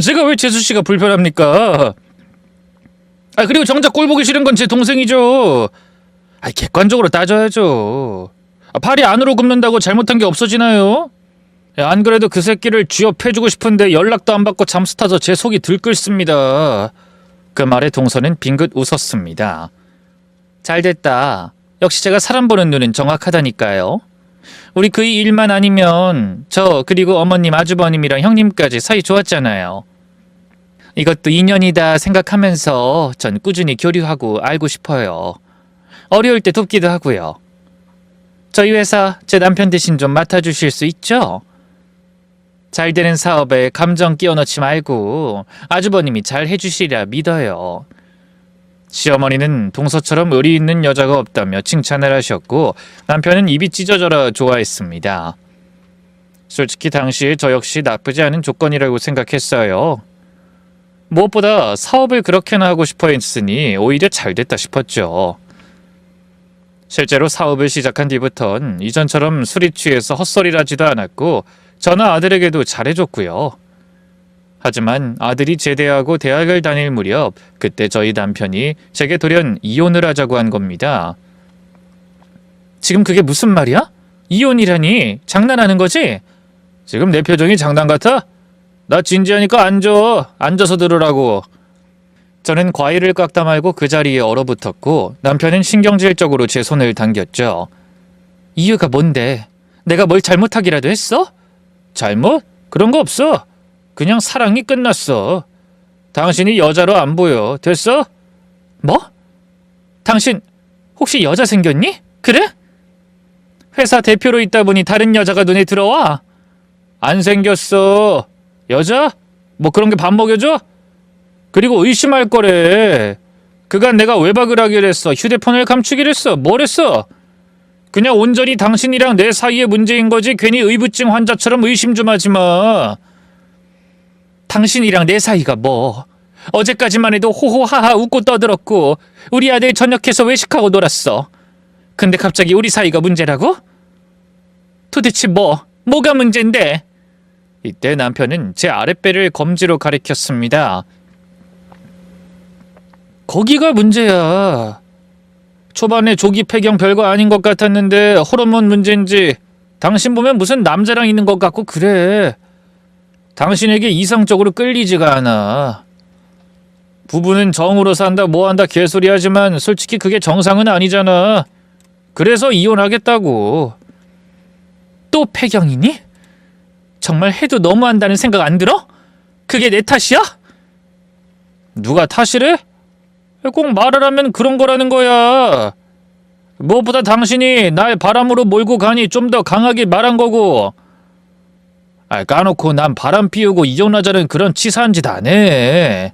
제가 왜 재수씨가 불편합니까? 그리고 정작 꼴보기 싫은 건 제 동생이죠. 객관적으로 따져야죠. 팔이 안으로 굽는다고 잘못한 게 없어지나요? 안 그래도 그 새끼를 쥐업해주고 싶은데 연락도 안 받고 잠수 타서 제 속이 들끓습니다. 그 말에 동서는 빙긋 웃었습니다. 잘됐다. 역시 제가 사람 보는 눈은 정확하다니까요. 우리 그 일만 아니면 저 그리고 어머님, 아주버님이랑 형님까지 사이 좋았잖아요. 이것도 인연이다 생각하면서 전 꾸준히 교류하고 알고 싶어요. 어려울 때 돕기도 하고요. 저희 회사 제 남편 대신 좀 맡아주실 수 있죠? 잘 되는 사업에 감정 끼워넣지 말고 아주버님이 잘 해주시리라 믿어요. 시어머니는 동서처럼 의리 있는 여자가 없다며 칭찬을 하셨고 남편은 입이 찢어져라 좋아했습니다. 솔직히 당시에 저 역시 나쁘지 않은 조건이라고 생각했어요. 무엇보다 사업을 그렇게나 하고 싶어 했으니 오히려 잘 됐다 싶었죠. 실제로 사업을 시작한 뒤부턴 이전처럼 술이 취해서 헛소리라지도 않았고 저나 아들에게도 잘해줬고요. 하지만 아들이 제대하고 대학을 다닐 무렵 그때 저희 남편이 제게 돌연 이혼을 하자고 한 겁니다. 지금 그게 무슨 말이야? 이혼이라니? 장난하는 거지? 지금 내 표정이 장난 같아? 나 진지하니까 앉아서 들으라고. 저는 과일을 깎다 말고 그 자리에 얼어붙었고 남편은 신경질적으로 제 손을 당겼죠. 이유가 뭔데? 내가 뭘 잘못하기라도 했어? 잘못? 그런 거 없어. 그냥 사랑이 끝났어. 당신이 여자로 안 보여. 됐어? 뭐? 당신 혹시 여자 생겼니? 그래? 회사 대표로 있다 보니 다른 여자가 눈에 들어와? 안 생겼어. 여자? 뭐 그런 게 밥 먹여줘? 그리고 의심할 거래. 그간 내가 외박을 하기로 했어. 휴대폰을 감추기로 했어. 뭘 했어? 그냥 온전히 당신이랑 내 사이의 문제인 거지 괜히 의부증 환자처럼 의심 좀 하지 마. 당신이랑 내 사이가 뭐? 어제까지만 해도 호호하하 웃고 떠들었고 우리 아들 저녁해서 외식하고 놀았어. 근데 갑자기 우리 사이가 문제라고? 도대체 뭐가 문제인데? 이때 남편은 제 아랫배를 검지로 가리켰습니다. 거기가 문제야. 초반에 조기 폐경 별거 아닌 것 같았는데 호르몬 문제인지 당신 보면 무슨 남자랑 있는 것 같고 그래. 당신에게 이성적으로 끌리지가 않아. 부부는 정으로 산다 뭐한다 개소리 하지만 솔직히 그게 정상은 아니잖아. 그래서 이혼하겠다고. 또 폐경이니? 정말 해도 너무한다는 생각 안 들어? 그게 내 탓이야? 누가 탓이래? 꼭 말을 하면 그런 거라는 거야. 무엇보다 당신이 날 바람으로 몰고 가니 좀 더 강하게 말한 거고. 까놓고 난 바람 피우고 이혼하자는 그런 치사한 짓 안 해.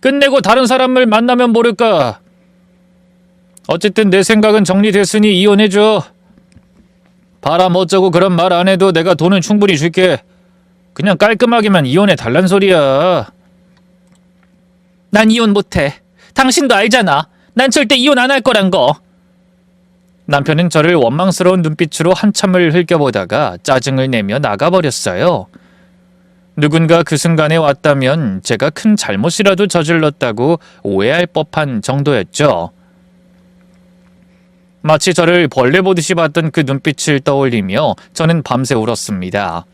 끝내고 다른 사람을 만나면 모를까. 어쨌든 내 생각은 정리됐으니 이혼해줘. 바람 어쩌고 그런 말 안 해도 내가 돈은 충분히 줄게. 그냥 깔끔하게만 이혼해 달란 소리야. 난 이혼 못해. 당신도 알잖아. 난 절대 이혼 안 할 거란 거. 남편은 저를 원망스러운 눈빛으로 한참을 흘겨보다가 짜증을 내며 나가버렸어요. 누군가 그 순간에 왔다면 제가 큰 잘못이라도 저질렀다고 오해할 법한 정도였죠. 마치 저를 벌레 보듯이 봤던 그 눈빛을 떠올리며 저는 밤새 울었습니다.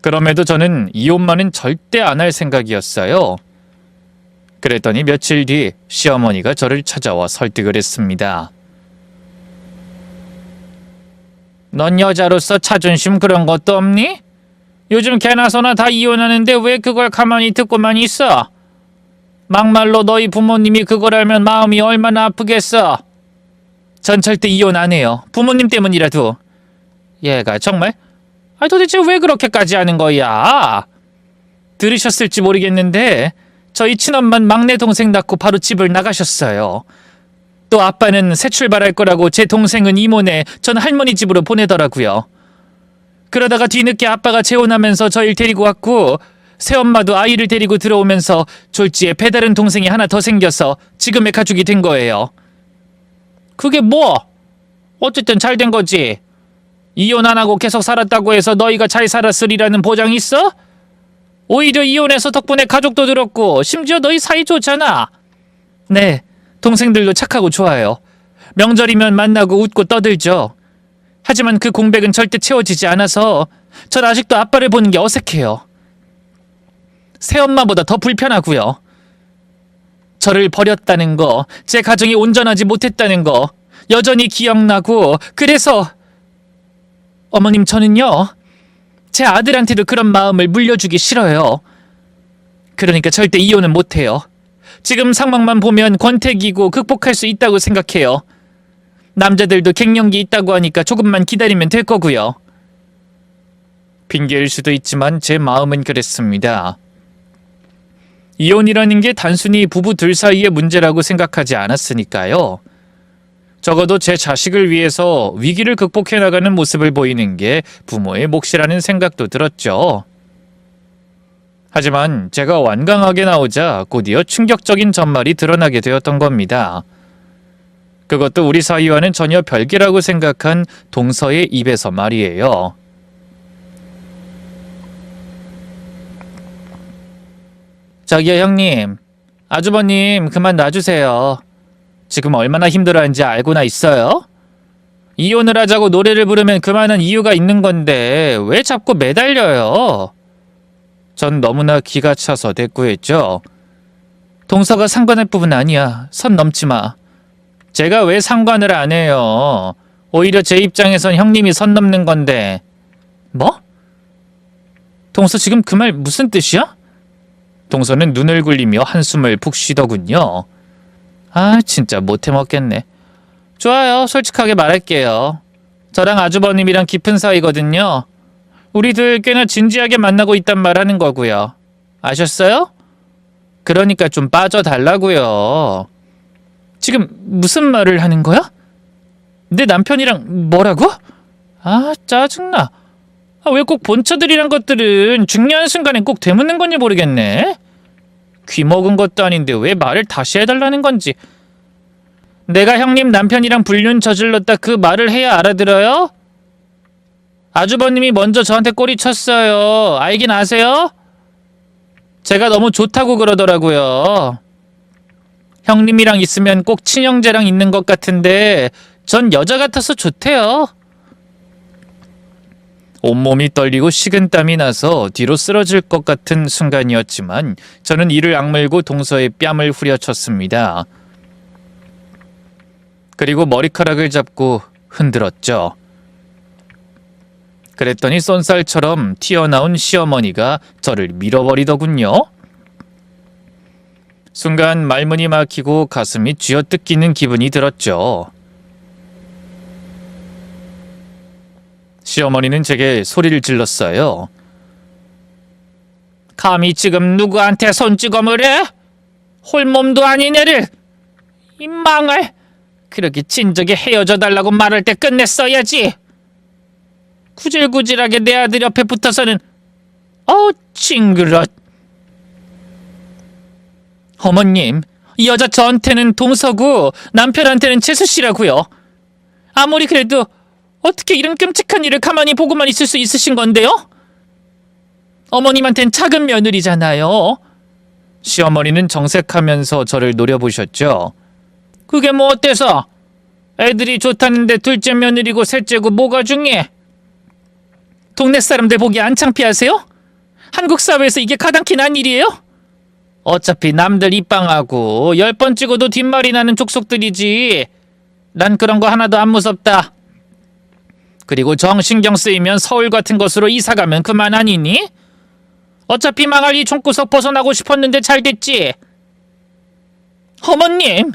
그럼에도 저는 이혼만은 절대 안 할 생각이었어요. 그랬더니 며칠 뒤 시어머니가 저를 찾아와 설득을 했습니다. 넌 여자로서 자존심 그런 것도 없니? 요즘 개나 소나 다 이혼하는데 왜 그걸 가만히 듣고만 있어? 막말로 너희 부모님이 그걸 알면 마음이 얼마나 아프겠어? 전 절대 이혼 안 해요. 부모님 때문이라도. 얘가 정말? 도대체 왜 그렇게까지 하는 거야? 들으셨을지 모르겠는데 저희 친엄만 막내 동생 낳고 바로 집을 나가셨어요. 또 아빠는 새 출발할 거라고 제 동생은 이모네, 전 할머니 집으로 보내더라고요. 그러다가 뒤늦게 아빠가 재혼하면서 저희를 데리고 왔고 새엄마도 아이를 데리고 들어오면서 졸지에 배다른 동생이 하나 더 생겨서 지금의 가족이 된 거예요. 그게 뭐? 어쨌든 잘 된 거지. 이혼 안 하고 계속 살았다고 해서 너희가 잘 살았으리라는 보장 있어? 오히려 이혼해서 덕분에 가족도 들었고 심지어 너희 사이 좋잖아. 네, 동생들도 착하고 좋아요. 명절이면 만나고 웃고 떠들죠. 하지만 그 공백은 절대 채워지지 않아서 전 아직도 아빠를 보는 게 어색해요. 새엄마보다 더 불편하고요. 저를 버렸다는 거, 제 가정이 온전하지 못했다는 거 여전히 기억나고 그래서 어머님 저는요. 제 아들한테도 그런 마음을 물려주기 싫어요. 그러니까 절대 이혼은 못해요. 지금 상황만 보면 권태기고 극복할 수 있다고 생각해요. 남자들도 갱년기 있다고 하니까 조금만 기다리면 될 거고요. 핑계일 수도 있지만 제 마음은 그랬습니다. 이혼이라는 게 단순히 부부 둘 사이의 문제라고 생각하지 않았으니까요. 적어도 제 자식을 위해서 위기를 극복해 나가는 모습을 보이는 게 부모의 몫이라는 생각도 들었죠. 하지만 제가 완강하게 나오자 곧이어 충격적인 전말이 드러나게 되었던 겁니다. 그것도 우리 사이와는 전혀 별개라고 생각한 동서의 입에서 말이에요. 저기요 형님, 아주버님 그만 놔주세요. 지금 얼마나 힘들어하는지 알고나 있어요? 이혼을 하자고 노래를 부르면 그만한 이유가 있는 건데 왜 자꾸 매달려요? 전 너무나 기가 차서 대꾸했죠. 동서가 상관할 부분 아니야. 선 넘지 마. 제가 왜 상관을 안 해요? 오히려 제 입장에선 형님이 선 넘는 건데. 뭐? 동서 지금 그 말 무슨 뜻이야? 동서는 눈을 굴리며 한숨을 푹 쉬더군요. 진짜 못해 먹겠네. 좋아요. 솔직하게 말할게요. 저랑 아주버님이랑 깊은 사이거든요. 우리들 꽤나 진지하게 만나고 있단 말 하는 거고요. 아셨어요? 그러니까 좀 빠져달라고요. 지금 무슨 말을 하는 거야? 내 남편이랑 뭐라고? 짜증나. 왜 꼭 본처들이란 것들은 중요한 순간엔 꼭 되묻는 건지 모르겠네. 귀 먹은 것도 아닌데 왜 말을 다시 해달라는 건지. 내가 형님 남편이랑 불륜 저질렀다 그 말을 해야 알아들어요? 아주버님이 먼저 저한테 꼬리 쳤어요. 알긴 아세요? 제가 너무 좋다고 그러더라고요. 형님이랑 있으면 꼭 친형제랑 있는 것 같은데 전 여자 같아서 좋대요. 온몸이 떨리고 식은땀이 나서 뒤로 쓰러질 것 같은 순간이었지만 저는 이를 악물고 동서의 뺨을 후려쳤습니다. 그리고 머리카락을 잡고 흔들었죠. 그랬더니 쏜살처럼 튀어나온 시어머니가 저를 밀어버리더군요. 순간 말문이 막히고 가슴이 쥐어뜯기는 기분이 들었죠. 시어머니는 제게 소리를 질렀어요. 감히 지금 누구한테 손찌검을 해? 홀몸도 아닌 애를! 이 망할! 그렇게 진작에 헤어져 달라고 말할 때 끝냈어야지! 구질구질하게 내 아들 옆에 붙어서는 어우 징그러. 어머님, 이 여자 저한테는 동서고 남편한테는 재수씨라고요. 아무리 그래도 어떻게 이런 끔찍한 일을 가만히 보고만 있을 수 있으신 건데요? 어머님한텐 작은 며느리잖아요. 시어머니는 정색하면서 저를 노려보셨죠. 그게 뭐 어때서? 애들이 좋다는데 둘째 며느리고 셋째고 뭐가 중요해? 동네 사람들 보기 안 창피하세요? 한국 사회에서 이게 가당키 난 일이에요? 어차피 남들 입방하고 10번 찍어도 뒷말이 나는 족속들이지. 난 그런 거 하나도 안 무섭다. 그리고 정 신경 쓰이면 서울 같은 곳으로 이사가면 그만 아니니? 어차피 망할 이 총구석 벗어나고 싶었는데 잘 됐지. 어머님,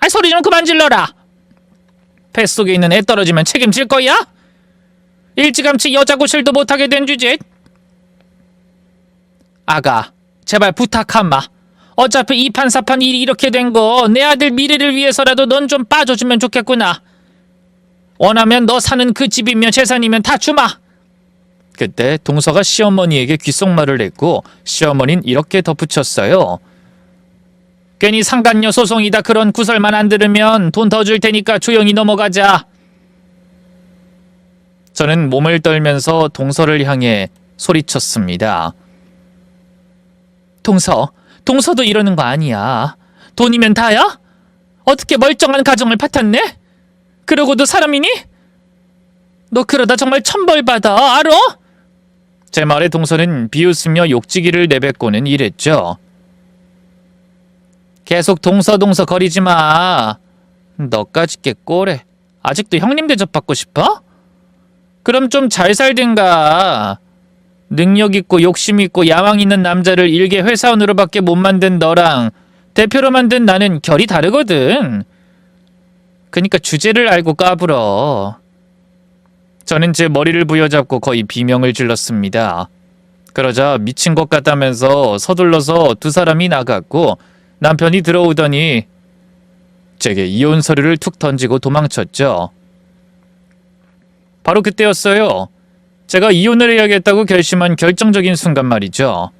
소리 좀 그만 질러라. 뱃속에 있는 애 떨어지면 책임질 거야? 일찌감치 여자 구실도 못하게 된 주제. 아가, 제발 부탁하마. 어차피 이판사판 일이 이렇게 된 거 내 아들 미래를 위해서라도 넌 좀 빠져주면 좋겠구나. 원하면 너 사는 그 집이면 재산이면 다 주마. 그때 동서가 시어머니에게 귓속말을 했고 시어머니는 이렇게 덧붙였어요. 괜히 상간녀 소송이다 그런 구설만 안 들으면 돈 더 줄 테니까 조용히 넘어가자. 저는 몸을 떨면서 동서를 향해 소리쳤습니다. 동서도 이러는 거 아니야. 돈이면 다야? 어떻게 멀쩡한 가정을 파탄내? 그러고도 사람이니? 너 그러다 정말 천벌 받아, 알아? 제 말에 동서는 비웃으며 욕지기를 내뱉고는 이랬죠. 계속 동서 거리지 마. 너까짓 게 꼴해. 아직도 형님 대접받고 싶어? 그럼 좀 잘 살든가. 능력 있고 욕심 있고 야망 있는 남자를 일개 회사원으로밖에 못 만든 너랑 대표로 만든 나는 결이 다르거든. 그러니까 주제를 알고 까불어. 저는 제 머리를 부여잡고 거의 비명을 질렀습니다. 그러자 미친 것 같다면서 서둘러서 두 사람이 나갔고 남편이 들어오더니 제게 이혼 서류를 툭 던지고 도망쳤죠. 바로 그때였어요. 제가 이혼을 해야겠다고 결심한 결정적인 순간 말이죠.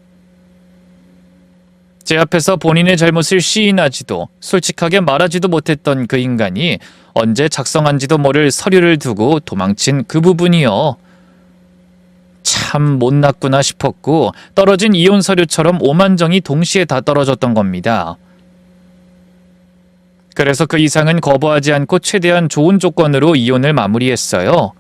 제 앞에서 본인의 잘못을 시인하지도 솔직하게 말하지도 못했던 그 인간이 언제 작성한지도 모를 서류를 두고 도망친 그 부분이요. 참 못났구나 싶었고 떨어진 이혼 서류처럼 오만정이 동시에 다 떨어졌던 겁니다. 그래서 그 이상은 거부하지 않고 최대한 좋은 조건으로 이혼을 마무리했어요.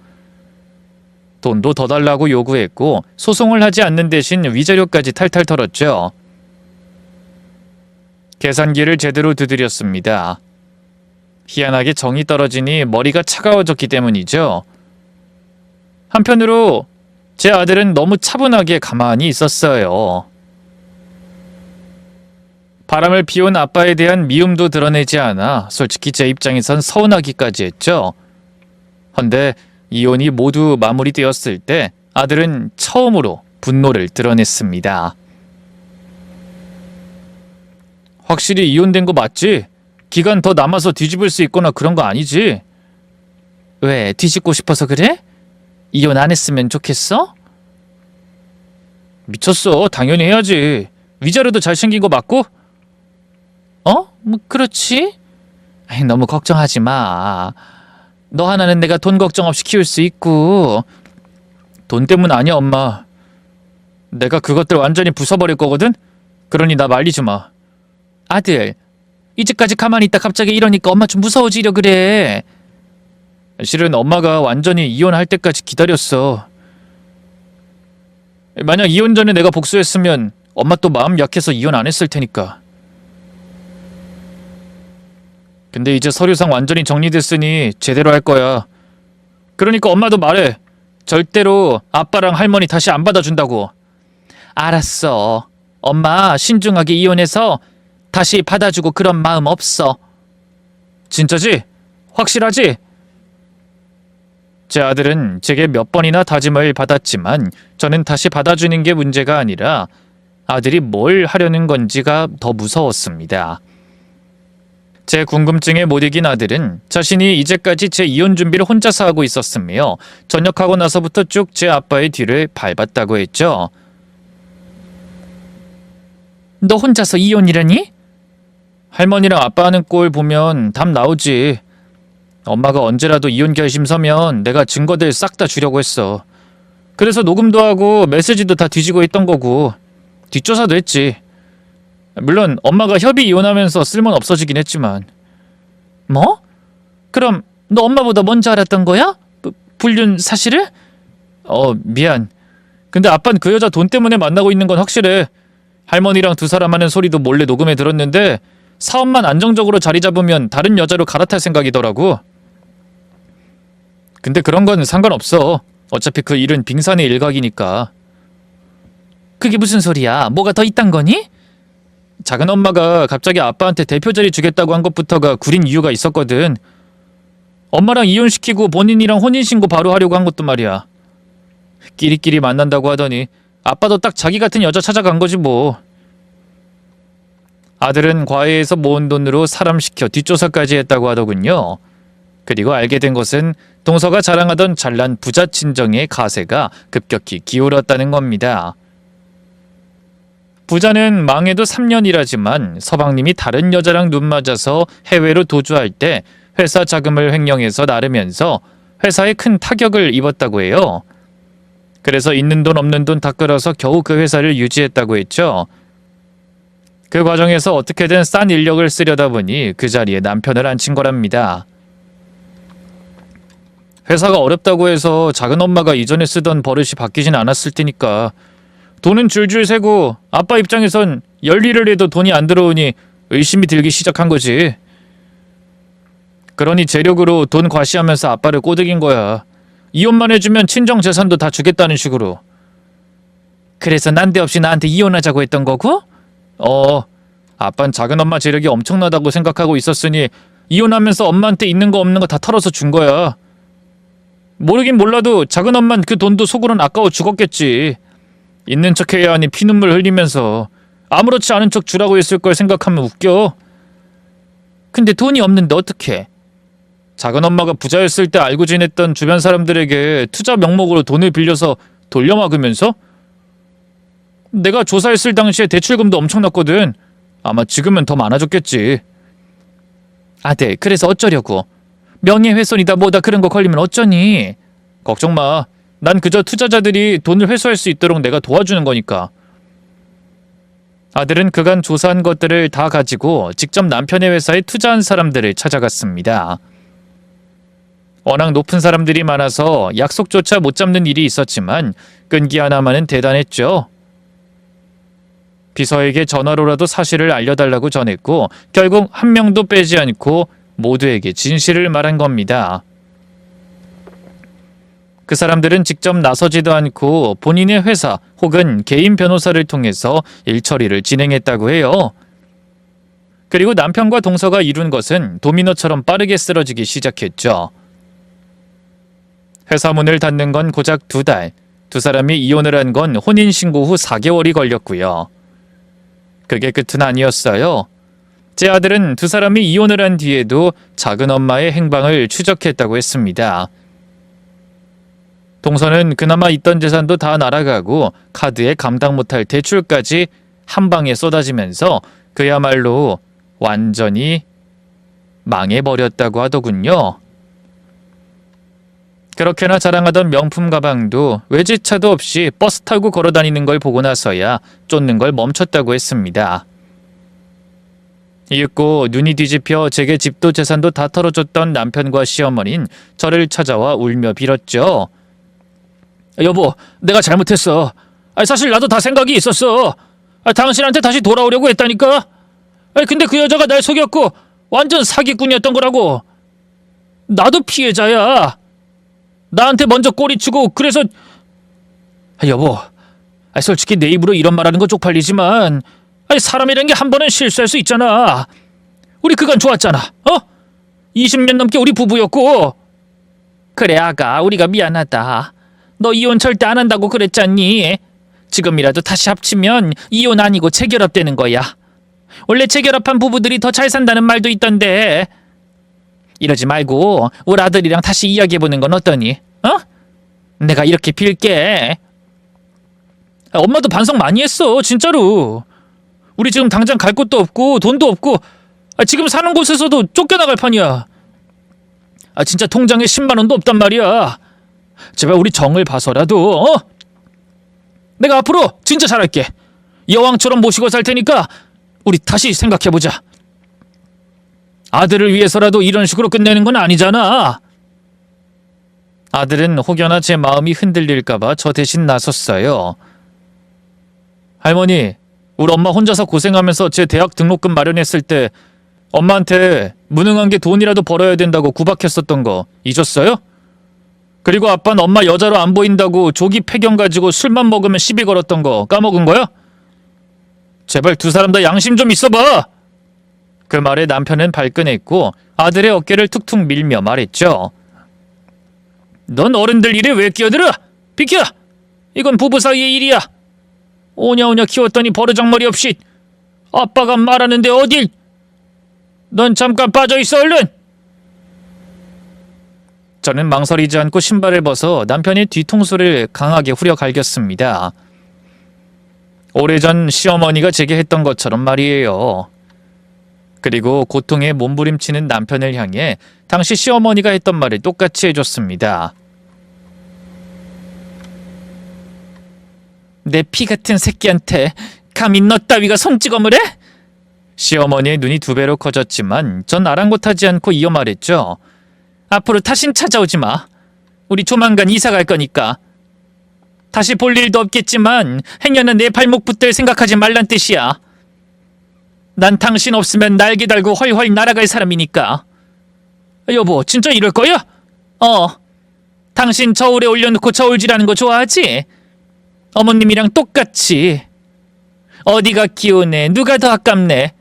돈도 더 달라고 요구했고 소송을 하지 않는 대신 위자료까지 탈탈 털었죠. 계산기를 제대로 두드렸습니다. 희한하게 정이 떨어지니 머리가 차가워졌기 때문이죠. 한편으로 제 아들은 너무 차분하게 가만히 있었어요. 바람을 피운 아빠에 대한 미움도 드러내지 않아 솔직히 제 입장에선 서운하기까지 했죠. 헌데 이혼이 모두 마무리되었을 때 아들은 처음으로 분노를 드러냈습니다. 확실히 이혼된 거 맞지? 기간 더 남아서 뒤집을 수 있거나 그런 거 아니지? 왜, 뒤집고 싶어서 그래? 이혼 안 했으면 좋겠어? 미쳤어. 당연히 해야지. 위자료도 잘생긴 거 맞고? 뭐 그렇지? 너무 걱정하지 마. 너 하나는 내가 돈 걱정 없이 키울 수 있고. 돈 때문 아니야, 엄마. 내가 그것들 완전히 부숴버릴 거거든? 그러니 나 말리지 마. 아들, 이제까지 가만히 있다 갑자기 이러니까 엄마 좀 무서워지려 그래. 실은 엄마가 완전히 이혼할 때까지 기다렸어. 만약 이혼 전에 내가 복수했으면 엄마 또 마음 약해서 이혼 안 했을 테니까. 근데 이제 서류상 완전히 정리됐으니 제대로 할 거야. 그러니까 엄마도 말해. 절대로 아빠랑 할머니 다시 안 받아준다고. 알았어. 엄마 신중하게 이혼해서 다시 받아주고 그런 마음 없어. 진짜지? 확실하지? 제 아들은 제게 몇 번이나 다짐을 받았지만 저는 다시 받아주는 게 문제가 아니라 아들이 뭘 하려는 건지가 더 무서웠습니다. 제 궁금증에 못 이긴 아들은 자신이 이제까지 제 이혼 준비를 혼자서 하고 있었으며 전역하고 나서부터 쭉 제 아빠의 뒤를 밟았다고 했죠. 너 혼자서 이혼이라니? 할머니랑 아빠 하는 꼴 보면 답 나오지. 엄마가 언제라도 이혼 결심 서면 내가 증거들 싹 다 주려고 했어. 그래서 녹음도 하고 메시지도 다 뒤지고 있던 거고 뒷조사도 했지. 물론 엄마가 협의 이혼하면서 쓸모는 없어지긴 했지만. 뭐? 그럼 너 엄마보다 먼저 알았던 거야? 불륜 사실을? 미안. 근데 아빠는 그 여자 돈 때문에 만나고 있는 건 확실해. 할머니랑 두 사람 하는 소리도 몰래 녹음해 들었는데 사업만 안정적으로 자리 잡으면 다른 여자로 갈아탈 생각이더라고. 근데 그런 건 상관없어. 어차피 그 일은 빙산의 일각이니까. 그게 무슨 소리야? 뭐가 더 있단 거니? 작은 엄마가 갑자기 아빠한테 대표 자리 주겠다고 한 것부터가 구린 이유가 있었거든. 엄마랑 이혼시키고 본인이랑 혼인신고 바로 하려고 한 것도 말이야. 끼리끼리 만난다고 하더니 아빠도 딱 자기 같은 여자 찾아간 거지 뭐. 아들은 과외에서 모은 돈으로 사람 시켜 뒷조사까지 했다고 하더군요. 그리고 알게 된 것은 동서가 자랑하던 잘난 부자 친정의 가세가 급격히 기울었다는 겁니다. 부자는 망해도 3년이라지만 서방님이 다른 여자랑 눈 맞아서 해외로 도주할 때 회사 자금을 횡령해서 나르면서 회사에 큰 타격을 입었다고 해요. 그래서 있는 돈 없는 돈 다 끌어서 겨우 그 회사를 유지했다고 했죠. 그 과정에서 어떻게든 싼 인력을 쓰려다 보니 그 자리에 남편을 앉힌 거랍니다. 회사가 어렵다고 해서 작은 엄마가 이전에 쓰던 버릇이 바뀌진 않았을 테니까 돈은 줄줄 새고 아빠 입장에선 열일을 해도 돈이 안 들어오니 의심이 들기 시작한 거지. 그러니 재력으로 돈 과시하면서 아빠를 꼬드긴 거야. 이혼만 해주면 친정 재산도 다 주겠다는 식으로. 그래서 난데없이 나한테 이혼하자고 했던 거고? 아빤 작은 엄마 재력이 엄청나다고 생각하고 있었으니 이혼하면서 엄마한테 있는 거 없는 거 다 털어서 준 거야. 모르긴 몰라도 작은 엄만 그 돈도 속으론 아까워 죽었겠지. 있는 척 해야 하니 피눈물 흘리면서 아무렇지 않은 척 주라고 했을 걸 생각하면 웃겨. 근데 돈이 없는데 어떡해? 작은 엄마가 부자였을 때 알고 지냈던 주변 사람들에게 투자 명목으로 돈을 빌려서 돌려막으면서? 내가 조사했을 당시에 대출금도 엄청났거든. 아마 지금은 더 많아졌겠지. 아들, 그래서 어쩌려고? 명예훼손이다 뭐다 그런 거 걸리면 어쩌니? 걱정 마. 난 그저 투자자들이 돈을 회수할 수 있도록 내가 도와주는 거니까. 아들은 그간 조사한 것들을 다 가지고 직접 남편의 회사에 투자한 사람들을 찾아갔습니다. 워낙 높은 사람들이 많아서 약속조차 못 잡는 일이 있었지만 끈기 하나만은 대단했죠. 비서에게 전화로라도 사실을 알려달라고 전했고 결국 한 명도 빼지 않고 모두에게 진실을 말한 겁니다. 그 사람들은 직접 나서지도 않고 본인의 회사 혹은 개인 변호사를 통해서 일 처리를 진행했다고 해요. 그리고 남편과 동서가 이룬 것은 도미노처럼 빠르게 쓰러지기 시작했죠. 회사 문을 닫는 건 고작 2달, 두 사람이 이혼을 한 건 혼인신고 후 4개월이 걸렸고요. 그게 끝은 아니었어요. 제 아들은 두 사람이 이혼을 한 뒤에도 작은 엄마의 행방을 추적했다고 했습니다. 동서는 그나마 있던 재산도 다 날아가고 카드에 감당 못할 대출까지 한 방에 쏟아지면서 그야말로 완전히 망해버렸다고 하더군요. 그렇게나 자랑하던 명품 가방도 외제차도 없이 버스 타고 걸어다니는 걸 보고 나서야 쫓는 걸 멈췄다고 했습니다. 이윽고 눈이 뒤집혀 제게 집도 재산도 다 털어줬던 남편과 시어머니는 저를 찾아와 울며 빌었죠. 여보, 내가 잘못했어. 사실 나도 다 생각이 있었어. 당신한테 다시 돌아오려고 했다니까. 근데 그 여자가 날 속였고 완전 사기꾼이었던 거라고. 나도 피해자야. 나한테 먼저 꼬리치고 그래서 여보, 솔직히 내 입으로 이런 말하는 거 쪽팔리지만 사람이란 게 한 번은 실수할 수 있잖아. 우리 그간 좋았잖아. 20년 넘게 우리 부부였고. 그래 아가, 우리가 미안하다. 너 이혼 절대 안 한다고 그랬잖니. 지금이라도 다시 합치면 이혼 아니고 재결합되는 거야. 원래 재결합한 부부들이 더 잘 산다는 말도 있던데. 이러지 말고 우리 아들이랑 다시 이야기해보는 건 어떠니? 내가 이렇게 빌게. 엄마도 반성 많이 했어, 진짜로. 우리 지금 당장 갈 곳도 없고 돈도 없고 지금 사는 곳에서도 쫓겨나갈 판이야. 진짜 통장에 10만 원도 없단 말이야. 제발 우리 정을 봐서라도 내가 앞으로 진짜 잘할게. 여왕처럼 모시고 살 테니까 우리 다시 생각해보자. 아들을 위해서라도 이런 식으로 끝내는 건 아니잖아. 아들은 혹여나 제 마음이 흔들릴까봐 저 대신 나섰어요. 할머니, 우리 엄마 혼자서 고생하면서 제 대학 등록금 마련했을 때 엄마한테 무능한 게 돈이라도 벌어야 된다고 구박했었던 거 잊었어요? 그리고 아빠는 엄마 여자로 안 보인다고 조기 폐경 가지고 술만 먹으면 시비 걸었던 거 까먹은 거야? 제발 두 사람 다 양심 좀 있어봐. 그 말에 남편은 발끈했고 아들의 어깨를 툭툭 밀며 말했죠. 넌 어른들 일에 왜 끼어들어? 비켜! 이건 부부 사이의 일이야. 오냐오냐 키웠더니 버르장머리 없이 아빠가 말하는데 어딜. 넌 잠깐 빠져있어 얼른. 저는 망설이지 않고 신발을 벗어 남편의 뒤통수를 강하게 후려 갈겼습니다. 오래전 시어머니가 제게 했던 것처럼 말이에요. 그리고 고통에 몸부림치는 남편을 향해 당시 시어머니가 했던 말을 똑같이 해줬습니다. 내 피 같은 새끼한테 감히 너 따위가 손찌검을 해? 시어머니의 눈이 두 배로 커졌지만 전 아랑곳하지 않고 이어 말했죠. 앞으로 다신 찾아오지 마. 우리 조만간 이사 갈 거니까. 다시 볼 일도 없겠지만 행여나 내 발목 붙들 생각하지 말란 뜻이야. 난 당신 없으면 날개 달고 헐헐 날아갈 사람이니까. 여보, 진짜 이럴 거야? 당신 저울에 올려놓고 저울질하는 거 좋아하지? 어머님이랑 똑같이. 어디가 기우네, 누가 더 아깝네.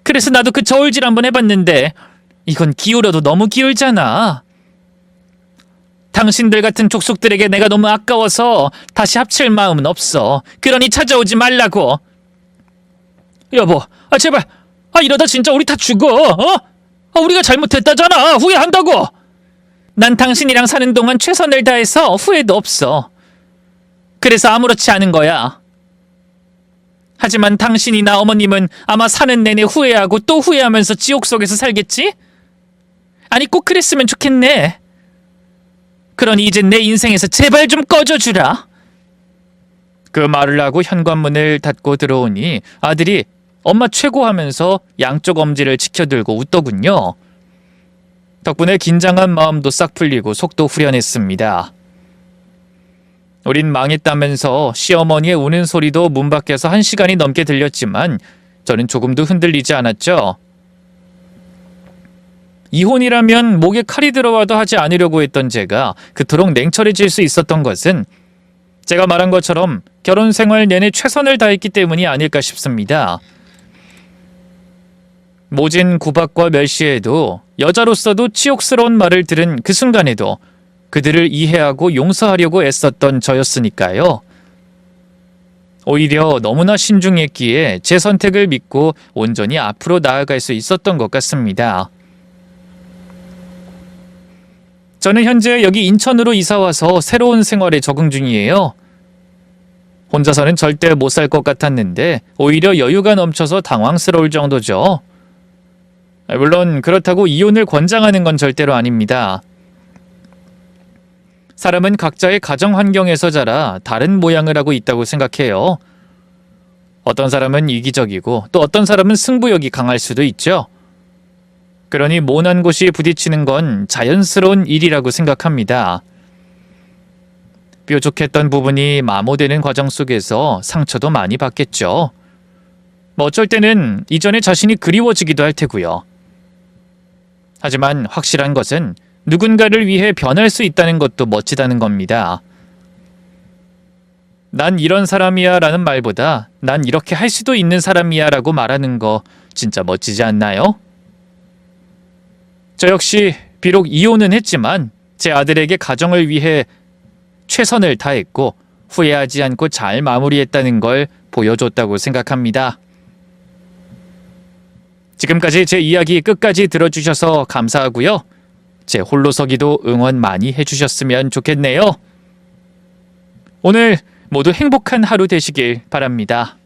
그래서 나도 그 저울질 한번 해봤는데 이건 기울여도 너무 기울잖아. 당신들 같은 족속들에게 내가 너무 아까워서 다시 합칠 마음은 없어. 그러니 찾아오지 말라고. 여보, 제발. 이러다 진짜 우리 다 죽어. 우리가 잘못했다잖아. 후회한다고. 난 당신이랑 사는 동안 최선을 다해서 후회도 없어. 그래서 아무렇지 않은 거야. 하지만 당신이나 어머님은 아마 사는 내내 후회하고 또 후회하면서 지옥 속에서 살겠지? 아니, 꼭 그랬으면 좋겠네. 그러니 이제 내 인생에서 제발 좀 꺼져주라. 그 말을 하고 현관문을 닫고 들어오니 아들이 엄마 최고 하면서 양쪽 엄지를 치켜들고 웃더군요. 덕분에 긴장한 마음도 싹 풀리고 속도 후련했습니다. 우린 망했다면서 시어머니의 우는 소리도 문 밖에서 1시간이 넘게 들렸지만 저는 조금도 흔들리지 않았죠. 이혼이라면 목에 칼이 들어와도 하지 않으려고 했던 제가 그토록 냉철해질 수 있었던 것은 제가 말한 것처럼 결혼 생활 내내 최선을 다했기 때문이 아닐까 싶습니다. 모진 구박과 멸시에도 여자로서도 치욕스러운 말을 들은 그 순간에도 그들을 이해하고 용서하려고 애썼던 저였으니까요. 오히려 너무나 신중했기에 제 선택을 믿고 온전히 앞으로 나아갈 수 있었던 것 같습니다. 저는 현재 여기 인천으로 이사와서 새로운 생활에 적응 중이에요. 혼자서는 절대 못 살 것 같았는데 오히려 여유가 넘쳐서 당황스러울 정도죠. 물론 그렇다고 이혼을 권장하는 건 절대로 아닙니다. 사람은 각자의 가정 환경에서 자라 다른 모양을 하고 있다고 생각해요. 어떤 사람은 이기적이고 또 어떤 사람은 승부욕이 강할 수도 있죠. 그러니 모난 곳이 부딪히는 건 자연스러운 일이라고 생각합니다. 뾰족했던 부분이 마모되는 과정 속에서 상처도 많이 받겠죠. 어쩔 때는 이전의 자신이 그리워지기도 할 테고요. 하지만 확실한 것은 누군가를 위해 변할 수 있다는 것도 멋지다는 겁니다. 난 이런 사람이야 라는 말보다 난 이렇게 할 수도 있는 사람이야 라고 말하는 거 진짜 멋지지 않나요? 저 역시 비록 이혼은 했지만 제 아들에게 가정을 위해 최선을 다했고 후회하지 않고 잘 마무리했다는 걸 보여줬다고 생각합니다. 지금까지 제 이야기 끝까지 들어주셔서 감사하고요. 제 홀로서기도 응원 많이 해주셨으면 좋겠네요. 오늘 모두 행복한 하루 되시길 바랍니다.